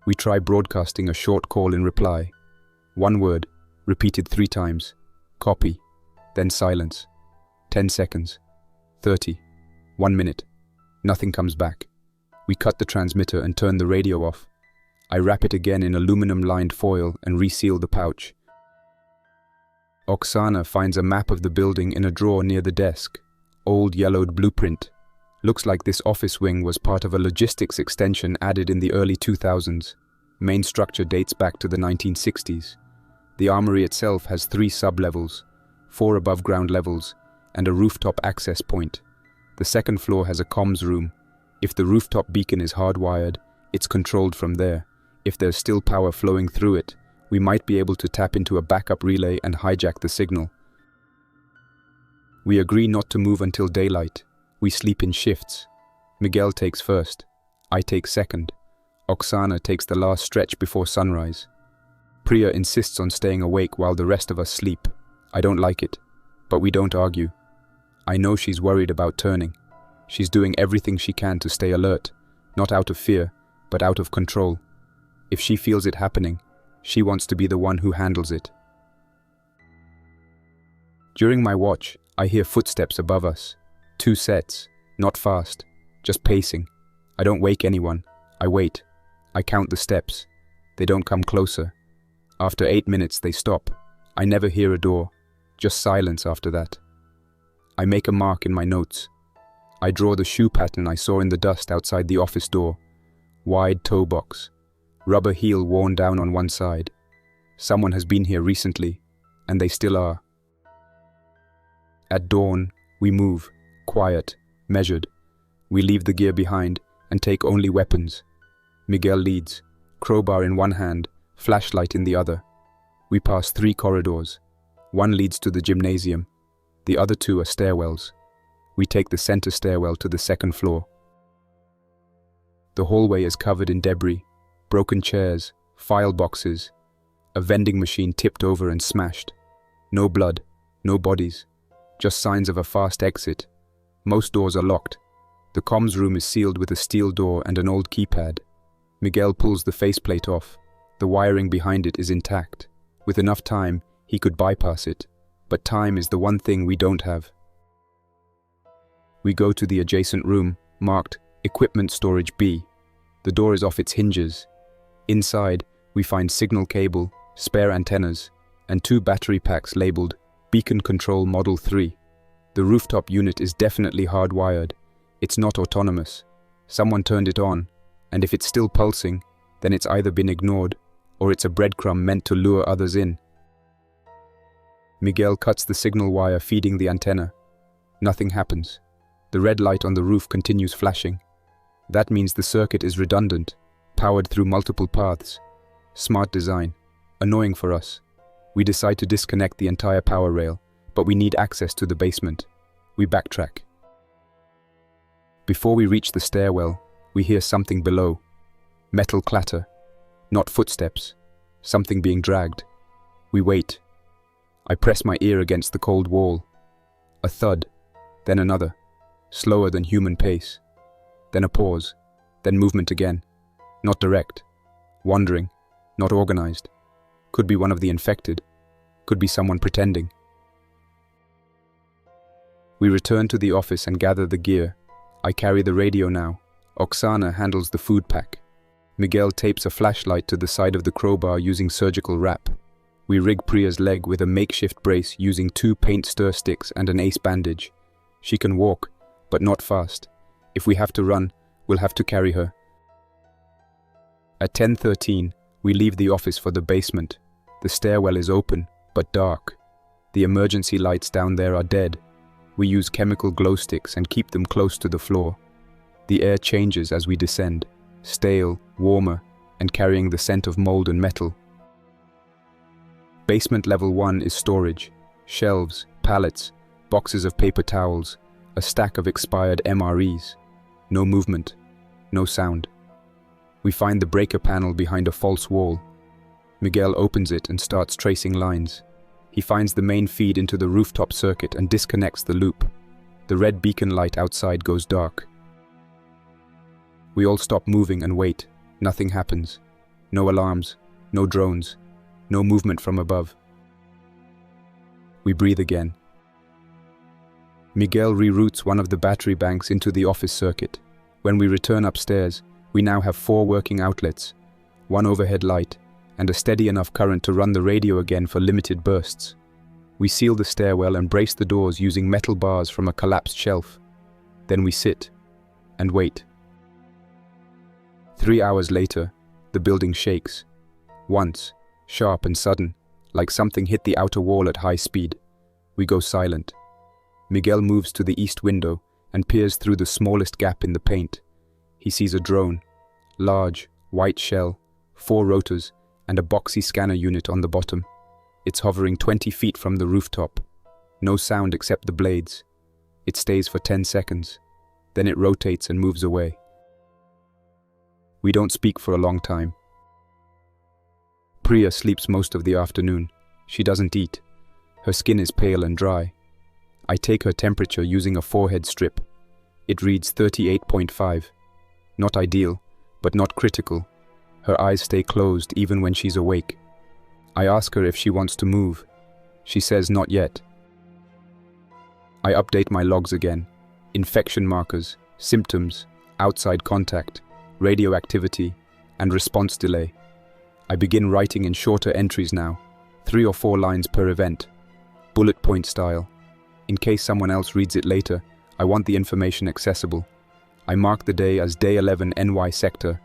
We try broadcasting a short call in reply. One word, repeated 3 times. Copy, then silence. 10 seconds. 30. 1 minute. Nothing comes back. We cut the transmitter and turn the radio off. I wrap it again in aluminum-lined foil and reseal the pouch. Oksana finds a map of the building in a drawer near the desk. Old yellowed blueprint. Looks like this office wing was part of a logistics extension added in the early 2000s. Main structure dates back to the 1960s. The armory itself has 3 sub-levels, 4 above-ground levels, and a rooftop access point. The second floor has a comms room. If the rooftop beacon is hardwired, it's controlled from there. If there's still power flowing through it, we might be able to tap into a backup relay and hijack the signal. We agree not to move until daylight. We sleep in shifts. Miguel takes first. I take second. Oksana takes the last stretch before sunrise. Priya insists on staying awake while the rest of us sleep. I don't like it, but we don't argue. I know she's worried about turning. She's doing everything she can to stay alert, not out of fear, but out of control. If she feels it happening, she wants to be the one who handles it. During my watch, I hear footsteps above us. 2 sets, not fast, just pacing. I don't wake anyone. I wait. I count the steps. They don't come closer. After 8 minutes, they stop. I never hear a door, just silence after that. I make a mark in my notes. I draw the shoe pattern I saw in the dust outside the office door. Wide toe box. Rubber heel worn down on one side. Someone has been here recently, and they still are. At dawn, we move, quiet, measured. We leave the gear behind and take only weapons. Miguel leads, crowbar in one hand, flashlight in the other. We pass 3 corridors. One leads to the gymnasium. The other 2 are stairwells. We take the center stairwell to the second floor. The hallway is covered in debris, broken chairs, file boxes, a vending machine tipped over and smashed. No blood, no bodies, just signs of a fast exit. Most doors are locked. The comms room is sealed with a steel door and an old keypad. Miguel pulls the faceplate off. The wiring behind it is intact. With enough time, he could bypass it. But time is the one thing we don't have. We go to the adjacent room, marked Equipment Storage B. The door is off its hinges. Inside, we find signal cable, spare antennas, and 2 battery packs labeled Beacon Control Model 3. The rooftop unit is definitely hardwired. It's not autonomous. Someone turned it on, and if it's still pulsing, then it's either been ignored, or it's a breadcrumb meant to lure others in. Miguel cuts the signal wire feeding the antenna. Nothing happens. The red light on the roof continues flashing. That means the circuit is redundant, powered through multiple paths. Smart design. Annoying for us. We decide to disconnect the entire power rail, but we need access to the basement. We backtrack. Before we reach the stairwell, we hear something below. Metal clatter. Not footsteps. Something being dragged. We wait. I press my ear against the cold wall. A thud, then another, slower than human pace. Then a pause, then movement again. Not direct, wandering, not organized. Could be one of the infected, could be someone pretending. We return to the office and gather the gear. I carry the radio now. Oksana handles the food pack. Miguel tapes a flashlight to the side of the crowbar using surgical wrap. We rig Priya's leg with a makeshift brace using 2 paint stir sticks and an ace bandage. She can walk, but not fast. If we have to run, we'll have to carry her. At 10:13, we leave the office for the basement. The stairwell is open, but dark. The emergency lights down there are dead. We use chemical glow sticks and keep them close to the floor. The air changes as we descend, stale, warmer, and carrying the scent of mold and metal. Basement level 1 is storage. Shelves, pallets, boxes of paper towels, a stack of expired MREs. No movement, no sound. We find the breaker panel behind a false wall. Miguel opens it and starts tracing lines. He finds the main feed into the rooftop circuit and disconnects the loop. The red beacon light outside goes dark. We all stop moving and wait. Nothing happens. No alarms, no drones, no movement from above. We breathe again. Miguel reroutes one of the battery banks into the office circuit. When we return upstairs, we now have 4 working outlets, 1 overhead light, and a steady enough current to run the radio again for limited bursts. We seal the stairwell and brace the doors using metal bars from a collapsed shelf. Then we sit and wait. 3 hours later, the building shakes. Once, sharp and sudden, like something hit the outer wall at high speed. We go silent. Miguel moves to the east window and peers through the smallest gap in the paint. He sees a drone, large, white shell, 4 rotors, and a boxy scanner unit on the bottom. It's hovering 20 feet from the rooftop. No sound except the blades. It stays for 10 seconds. Then it rotates and moves away. We don't speak for a long time. Priya sleeps most of the afternoon. She doesn't eat. Her skin is pale and dry. I take her temperature using a forehead strip. It reads 38.5. Not ideal, but not critical. Her eyes stay closed even when she's awake. I ask her if she wants to move. She says not yet. I update my logs again. Infection markers, symptoms, outside contact, radioactivity, and response delay. I begin writing in shorter entries now, 3 or 4 lines per event, bullet point style. In case someone else reads it later, I want the information accessible. I mark the day as Day 11 NY Sector.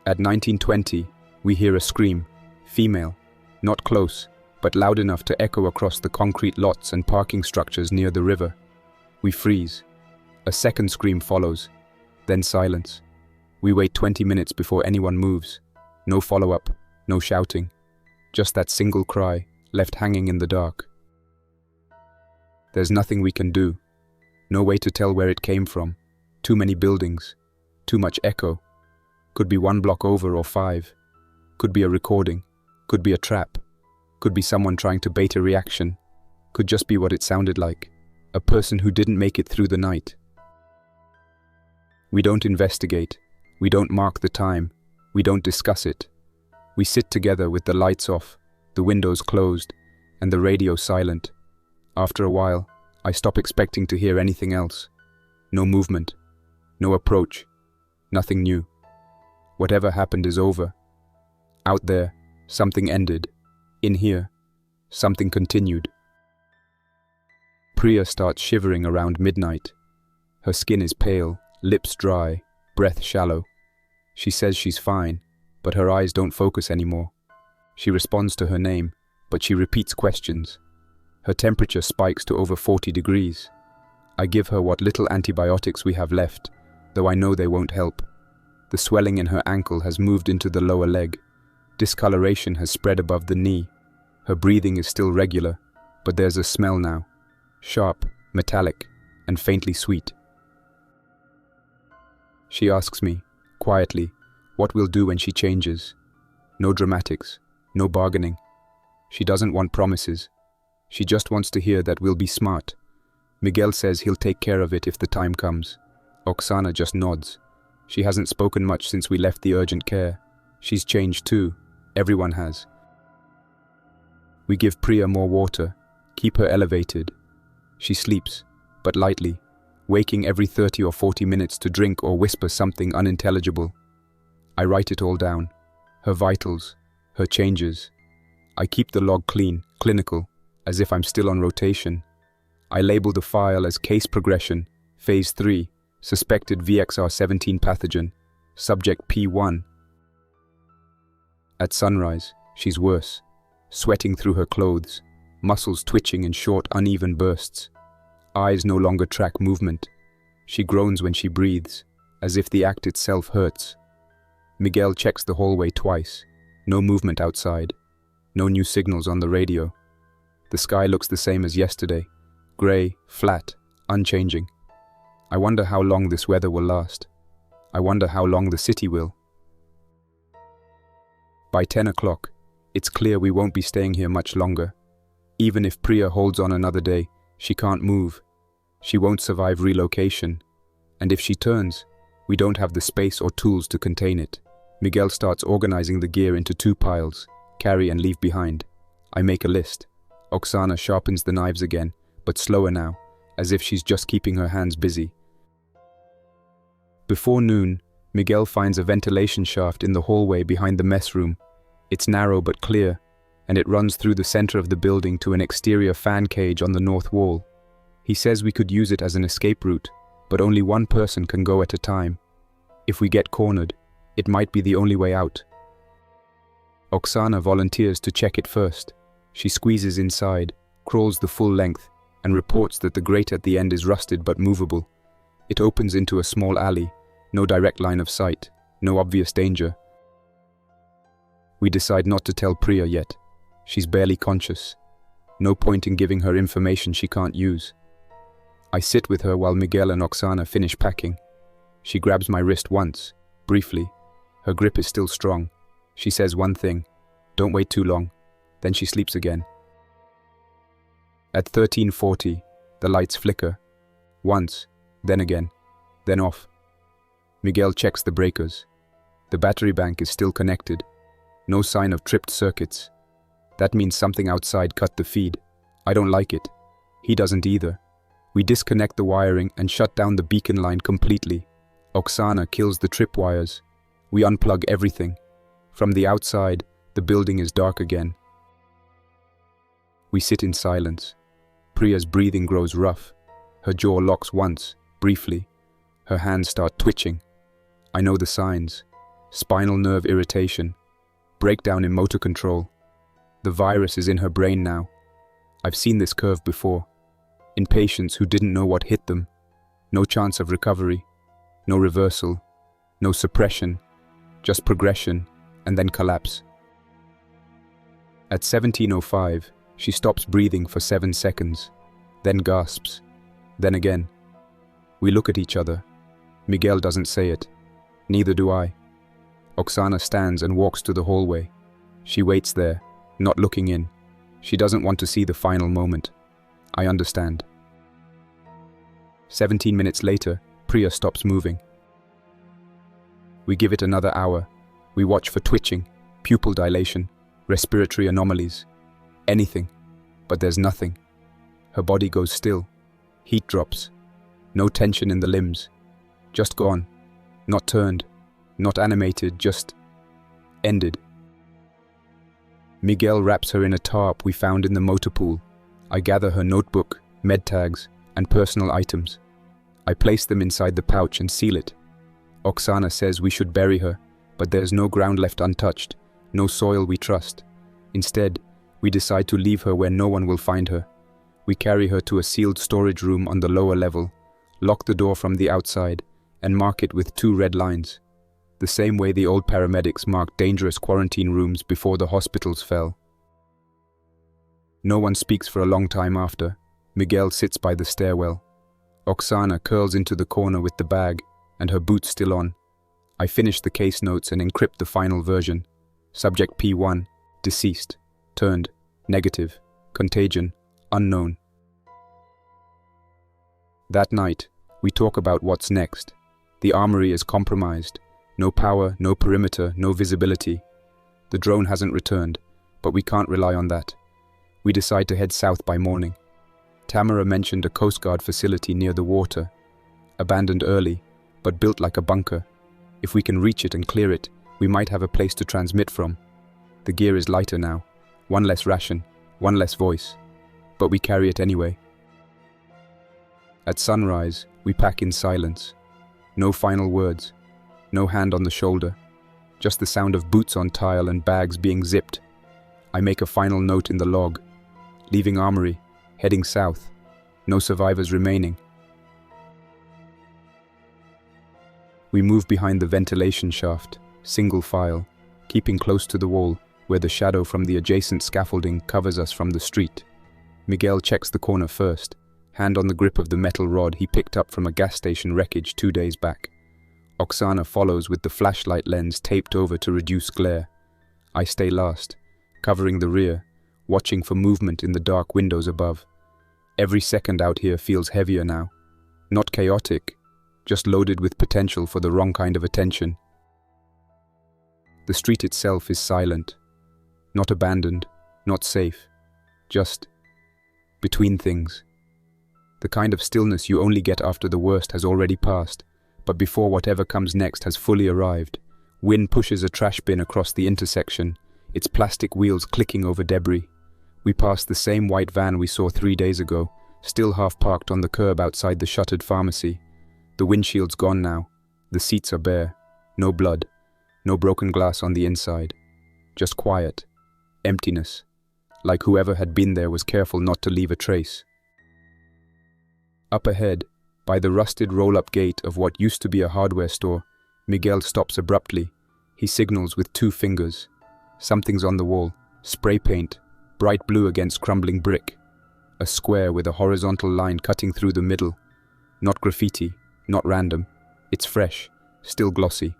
At 19:20, we hear a scream, female, not close, but loud enough to echo across the concrete lots and parking structures near the river. We freeze. A second scream follows, then silence. We wait 20 minutes before anyone moves. No follow-up, no shouting. Just that single cry, left hanging in the dark. There's nothing we can do. No way to tell where it came from. Too many buildings. Too much echo. Could be 1 block over or 5. Could be a recording. Could be a trap. Could be someone trying to bait a reaction. Could just be what it sounded like. A person who didn't make it through the night. We don't investigate. We don't mark the time. We don't discuss it. We sit together with the lights off, the windows closed, and the radio silent. After a while, I stop expecting to hear anything else. No movement. No approach. Nothing new. Whatever happened is over. Out there, something ended. In here, something continued. Priya starts shivering around midnight. Her skin is pale, lips dry, breath shallow. She says she's fine, but her eyes don't focus anymore. She responds to her name, but she repeats questions. Her temperature spikes to over 40 degrees. I give her what little antibiotics we have left, though I know they won't help. The swelling in her ankle has moved into the lower leg. Discoloration has spread above the knee. Her breathing is still regular, but there's a smell now. Sharp, metallic, and faintly sweet. She asks me, quietly, what we'll do when she changes. No dramatics, no bargaining. She doesn't want promises. She just wants to hear that we'll be smart. Miguel says he'll take care of it if the time comes. Oksana just nods. She hasn't spoken much since we left the urgent care. She's changed too. Everyone has. We give Priya more water, keep her elevated. She sleeps, but lightly, waking every 30 or 40 minutes to drink or whisper something unintelligible. I write it all down. Her vitals, her changes. I keep the log clean, clinical, as if I'm still on rotation. I label the file as case progression, phase 3, suspected VXR17 pathogen, subject P1. At sunrise, she's worse, sweating through her clothes, muscles twitching in short, uneven bursts. Eyes no longer track movement. She groans when she breathes, as if the act itself hurts. Miguel checks the hallway twice. No movement outside. No new signals on the radio. The sky looks the same as yesterday. Grey, flat, unchanging. I wonder how long this weather will last. I wonder how long the city will. By 10 o'clock, it's clear we won't be staying here much longer. Even if Priya holds on another day, she can't move. She won't survive relocation. And if she turns, we don't have the space or tools to contain it. Miguel starts organizing the gear into 2 piles, carry and leave behind. I make a list. Oksana sharpens the knives again, but slower now, as if she's just keeping her hands busy. Before noon, Miguel finds a ventilation shaft in the hallway behind the mess room. It's narrow but clear, and it runs through the center of the building to an exterior fan cage on the north wall. He says we could use it as an escape route, but only one person can go at a time. If we get cornered, it might be the only way out. Oksana volunteers to check it first. She squeezes inside, crawls the full length, and reports that the grate at the end is rusted but movable. It opens into a small alley, no direct line of sight, no obvious danger. We decide not to tell Priya yet. She's barely conscious. No point in giving her information she can't use. I sit with her while Miguel and Oksana finish packing. She grabs my wrist once, briefly. Her grip is still strong. She says one thing, "Don't wait too long." Then she sleeps again. At 13:40, the lights flicker. Once, then again, then off. Miguel checks the breakers. The battery bank is still connected. No sign of tripped circuits. That means something outside cut the feed. I don't like it. He doesn't either. We disconnect the wiring and shut down the beacon line completely. Oksana kills the tripwires. We unplug everything. From the outside, the building is dark again. We sit in silence. Priya's breathing grows rough. Her jaw locks once, briefly. Her hands start twitching. I know the signs. Spinal nerve irritation. Breakdown in motor control. The virus is in her brain now. I've seen this curve before. In patients who didn't know what hit them. No chance of recovery. No reversal. No suppression. Just progression, and then collapse. At 17:05, she stops breathing for 7 seconds, then gasps, then again. We look at each other. Miguel doesn't say it. Neither do I. Oksana stands and walks to the hallway. She waits there, not looking in. She doesn't want to see the final moment. I understand. 17 minutes later, Priya stops moving. We give it another hour. We watch for twitching, pupil dilation, respiratory anomalies. Anything. But there's nothing. Her body goes still. Heat drops. No tension in the limbs. Just gone. Not turned. Not animated, just ended. Miguel wraps her in a tarp we found in the motor pool. I gather her notebook, med tags, and personal items. I place them inside the pouch and seal it. Oksana says we should bury her, but there's no ground left untouched, no soil we trust. Instead, we decide to leave her where no one will find her. We carry her to a sealed storage room on the lower level, lock the door from the outside, and mark it with 2 red lines. The same way the old paramedics marked dangerous quarantine rooms before the hospitals fell. No one speaks for a long time after. Miguel sits by the stairwell. Oksana curls into the corner with the bag, and her boots still on. I finish the case notes and encrypt the final version. Subject P1, deceased, turned, negative, contagion, unknown. That night, we talk about what's next. The armory is compromised. No power, no perimeter, no visibility. The drone hasn't returned, but we can't rely on that. We decide to head south by morning. Tamara mentioned a Coast Guard facility near the water. Abandoned early, but built like a bunker. If we can reach it and clear it, we might have a place to transmit from. The gear is lighter now. 1 less ration, 1 less voice. But we carry it anyway. At sunrise, we pack in silence. No final words. No hand on the shoulder. Just the sound of boots on tile and bags being zipped. I make a final note in the log. Leaving armory, heading south. No survivors remaining. We move behind the ventilation shaft, single file, keeping close to the wall, where the shadow from the adjacent scaffolding covers us from the street. Miguel checks the corner first, hand on the grip of the metal rod he picked up from a gas station wreckage 2 days back. Oksana follows with the flashlight lens taped over to reduce glare. I stay last, covering the rear, watching for movement in the dark windows above. Every second out here feels heavier now. Not chaotic, just loaded with potential for the wrong kind of attention. The street itself is silent. Not abandoned, not safe. Just between things. The kind of stillness you only get after the worst has already passed, but before whatever comes next has fully arrived. Wind pushes a trash bin across the intersection, its plastic wheels clicking over debris. We pass the same white van we saw 3 days ago, still half parked on the curb outside the shuttered pharmacy. The windshield's gone now. The seats are bare. No blood. No broken glass on the inside. Just quiet. Emptiness. Like whoever had been there was careful not to leave a trace. Up ahead, by the rusted roll-up gate of what used to be a hardware store, Miguel stops abruptly. He signals with 2 fingers. Something's on the wall. Spray paint. Bright blue against crumbling brick. A square with a horizontal line cutting through the middle. Not graffiti, not random. It's fresh, still glossy.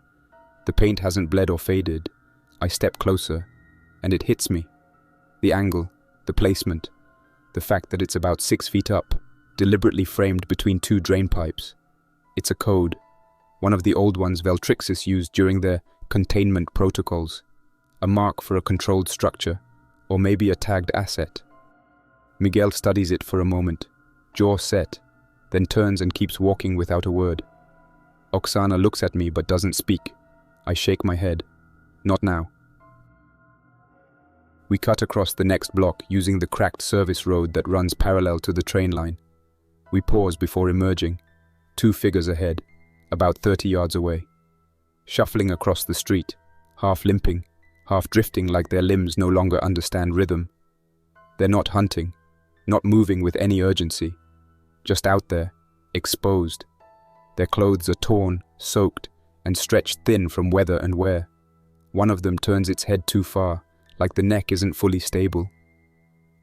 The paint hasn't bled or faded. I step closer, and it hits me. The angle, the placement, the fact that it's about 6 feet up, deliberately framed between 2 drain pipes. It's a code, one of the old ones Veltrixis used during their containment protocols. A mark for a controlled structure, or maybe a tagged asset. Miguel studies it for a moment, jaw set, then turns and keeps walking without a word. Oksana looks at me but doesn't speak. I shake my head. Not now. We cut across the next block using the cracked service road that runs parallel to the train line. We pause before emerging, 2 figures ahead, about 30 yards away. Shuffling across the street, half limping, half drifting like their limbs no longer understand rhythm. They're not hunting, not moving with any urgency, just out there, exposed. Their clothes are torn, soaked, and stretched thin from weather and wear. One of them turns its head too far, like the neck isn't fully stable.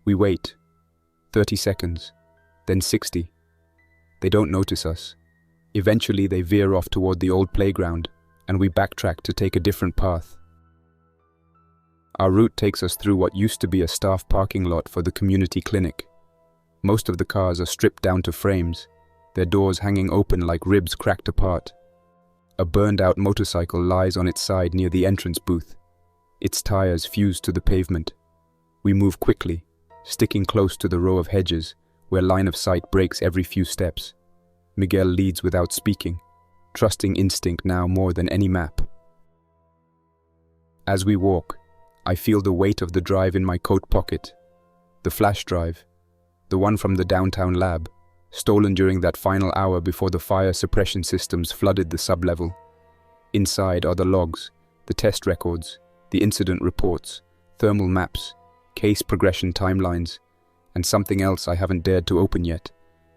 We wait. 30 seconds, then 60. They don't notice us. Eventually they veer off toward the old playground, and we backtrack to take a different path. Our route takes us through what used to be a staff parking lot for the community clinic. Most of the cars are stripped down to frames, their doors hanging open like ribs cracked apart. A burned-out motorcycle lies on its side near the entrance booth, its tires fused to the pavement. We move quickly, sticking close to the row of hedges, where line of sight breaks every few steps. Miguel leads without speaking, trusting instinct now more than any map. As we walk, I feel the weight of the drive in my coat pocket. The flash drive, the one from the downtown lab, stolen during that final hour before the fire suppression systems flooded the sublevel. Inside are the logs, the test records, the incident reports, thermal maps, case progression timelines, and something else I haven't dared to open yet,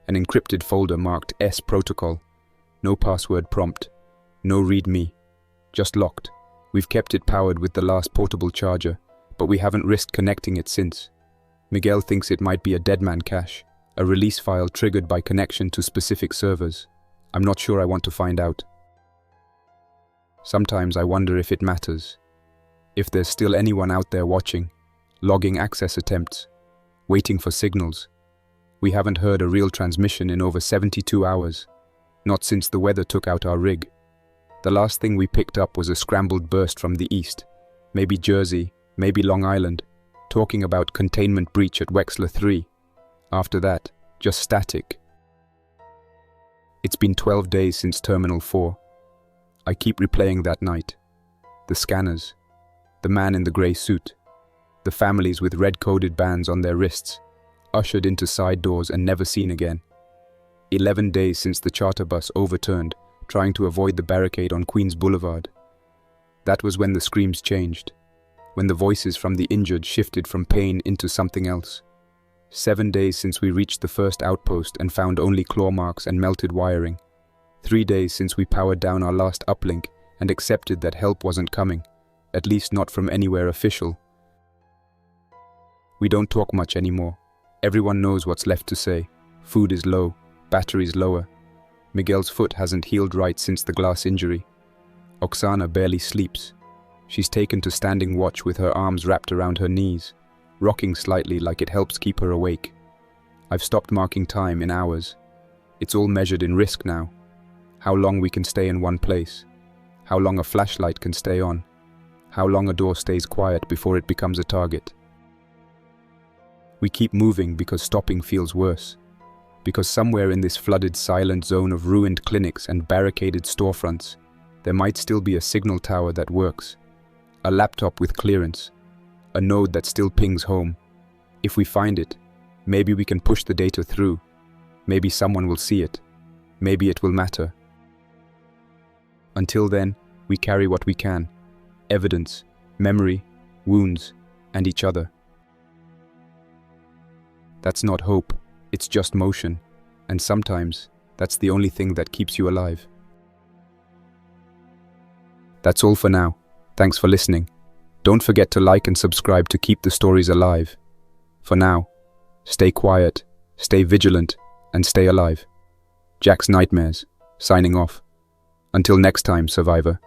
an encrypted folder marked S Protocol. No password prompt, no read-me, just locked. We've kept it powered with the last portable charger, but we haven't risked connecting it since. Miguel thinks it might be a deadman cache, a release file triggered by connection to specific servers. I'm not sure I want to find out. Sometimes I wonder if it matters. If there's still anyone out there watching, logging access attempts, waiting for signals. We haven't heard a real transmission in over 72 hours, not since the weather took out our rig. The last thing we picked up was a scrambled burst from the east, maybe Jersey, maybe Long Island, talking about containment breach at Wexler 3. After that, just static. It's been 12 days since Terminal 4. I keep replaying that night. The scanners, the man in the grey suit, the families with red-coded bands on their wrists, ushered into side doors and never seen again. 11 days since the charter bus overturned, trying to avoid the barricade on Queens Boulevard. That was when the screams changed, when the voices from the injured shifted from pain into something else. 7 days since we reached the first outpost and found only claw marks and melted wiring. 3 days since we powered down our last uplink and accepted that help wasn't coming, at least not from anywhere official. We don't talk much anymore. Everyone knows what's left to say. Food is low, batteries lower. Miguel's foot hasn't healed right since the glass injury. Oksana barely sleeps. She's taken to standing watch with her arms wrapped around her knees, rocking slightly like it helps keep her awake. I've stopped marking time in hours. It's all measured in risk now. How long we can stay in one place. How long a flashlight can stay on. How long a door stays quiet before it becomes a target. We keep moving because stopping feels worse. Because somewhere in this flooded, silent zone of ruined clinics and barricaded storefronts, there might still be a signal tower that works. A laptop with clearance. A node that still pings home. If we find it, maybe we can push the data through. Maybe someone will see it. Maybe it will matter. Until then, we carry what we can. Evidence, memory, wounds, and each other. That's not hope, it's just motion. And sometimes, that's the only thing that keeps you alive. That's all for now. Thanks for listening. Don't forget to like and subscribe to keep the stories alive. For now, stay quiet, stay vigilant, and stay alive. Jack's Nightmares, signing off. Until next time, survivor.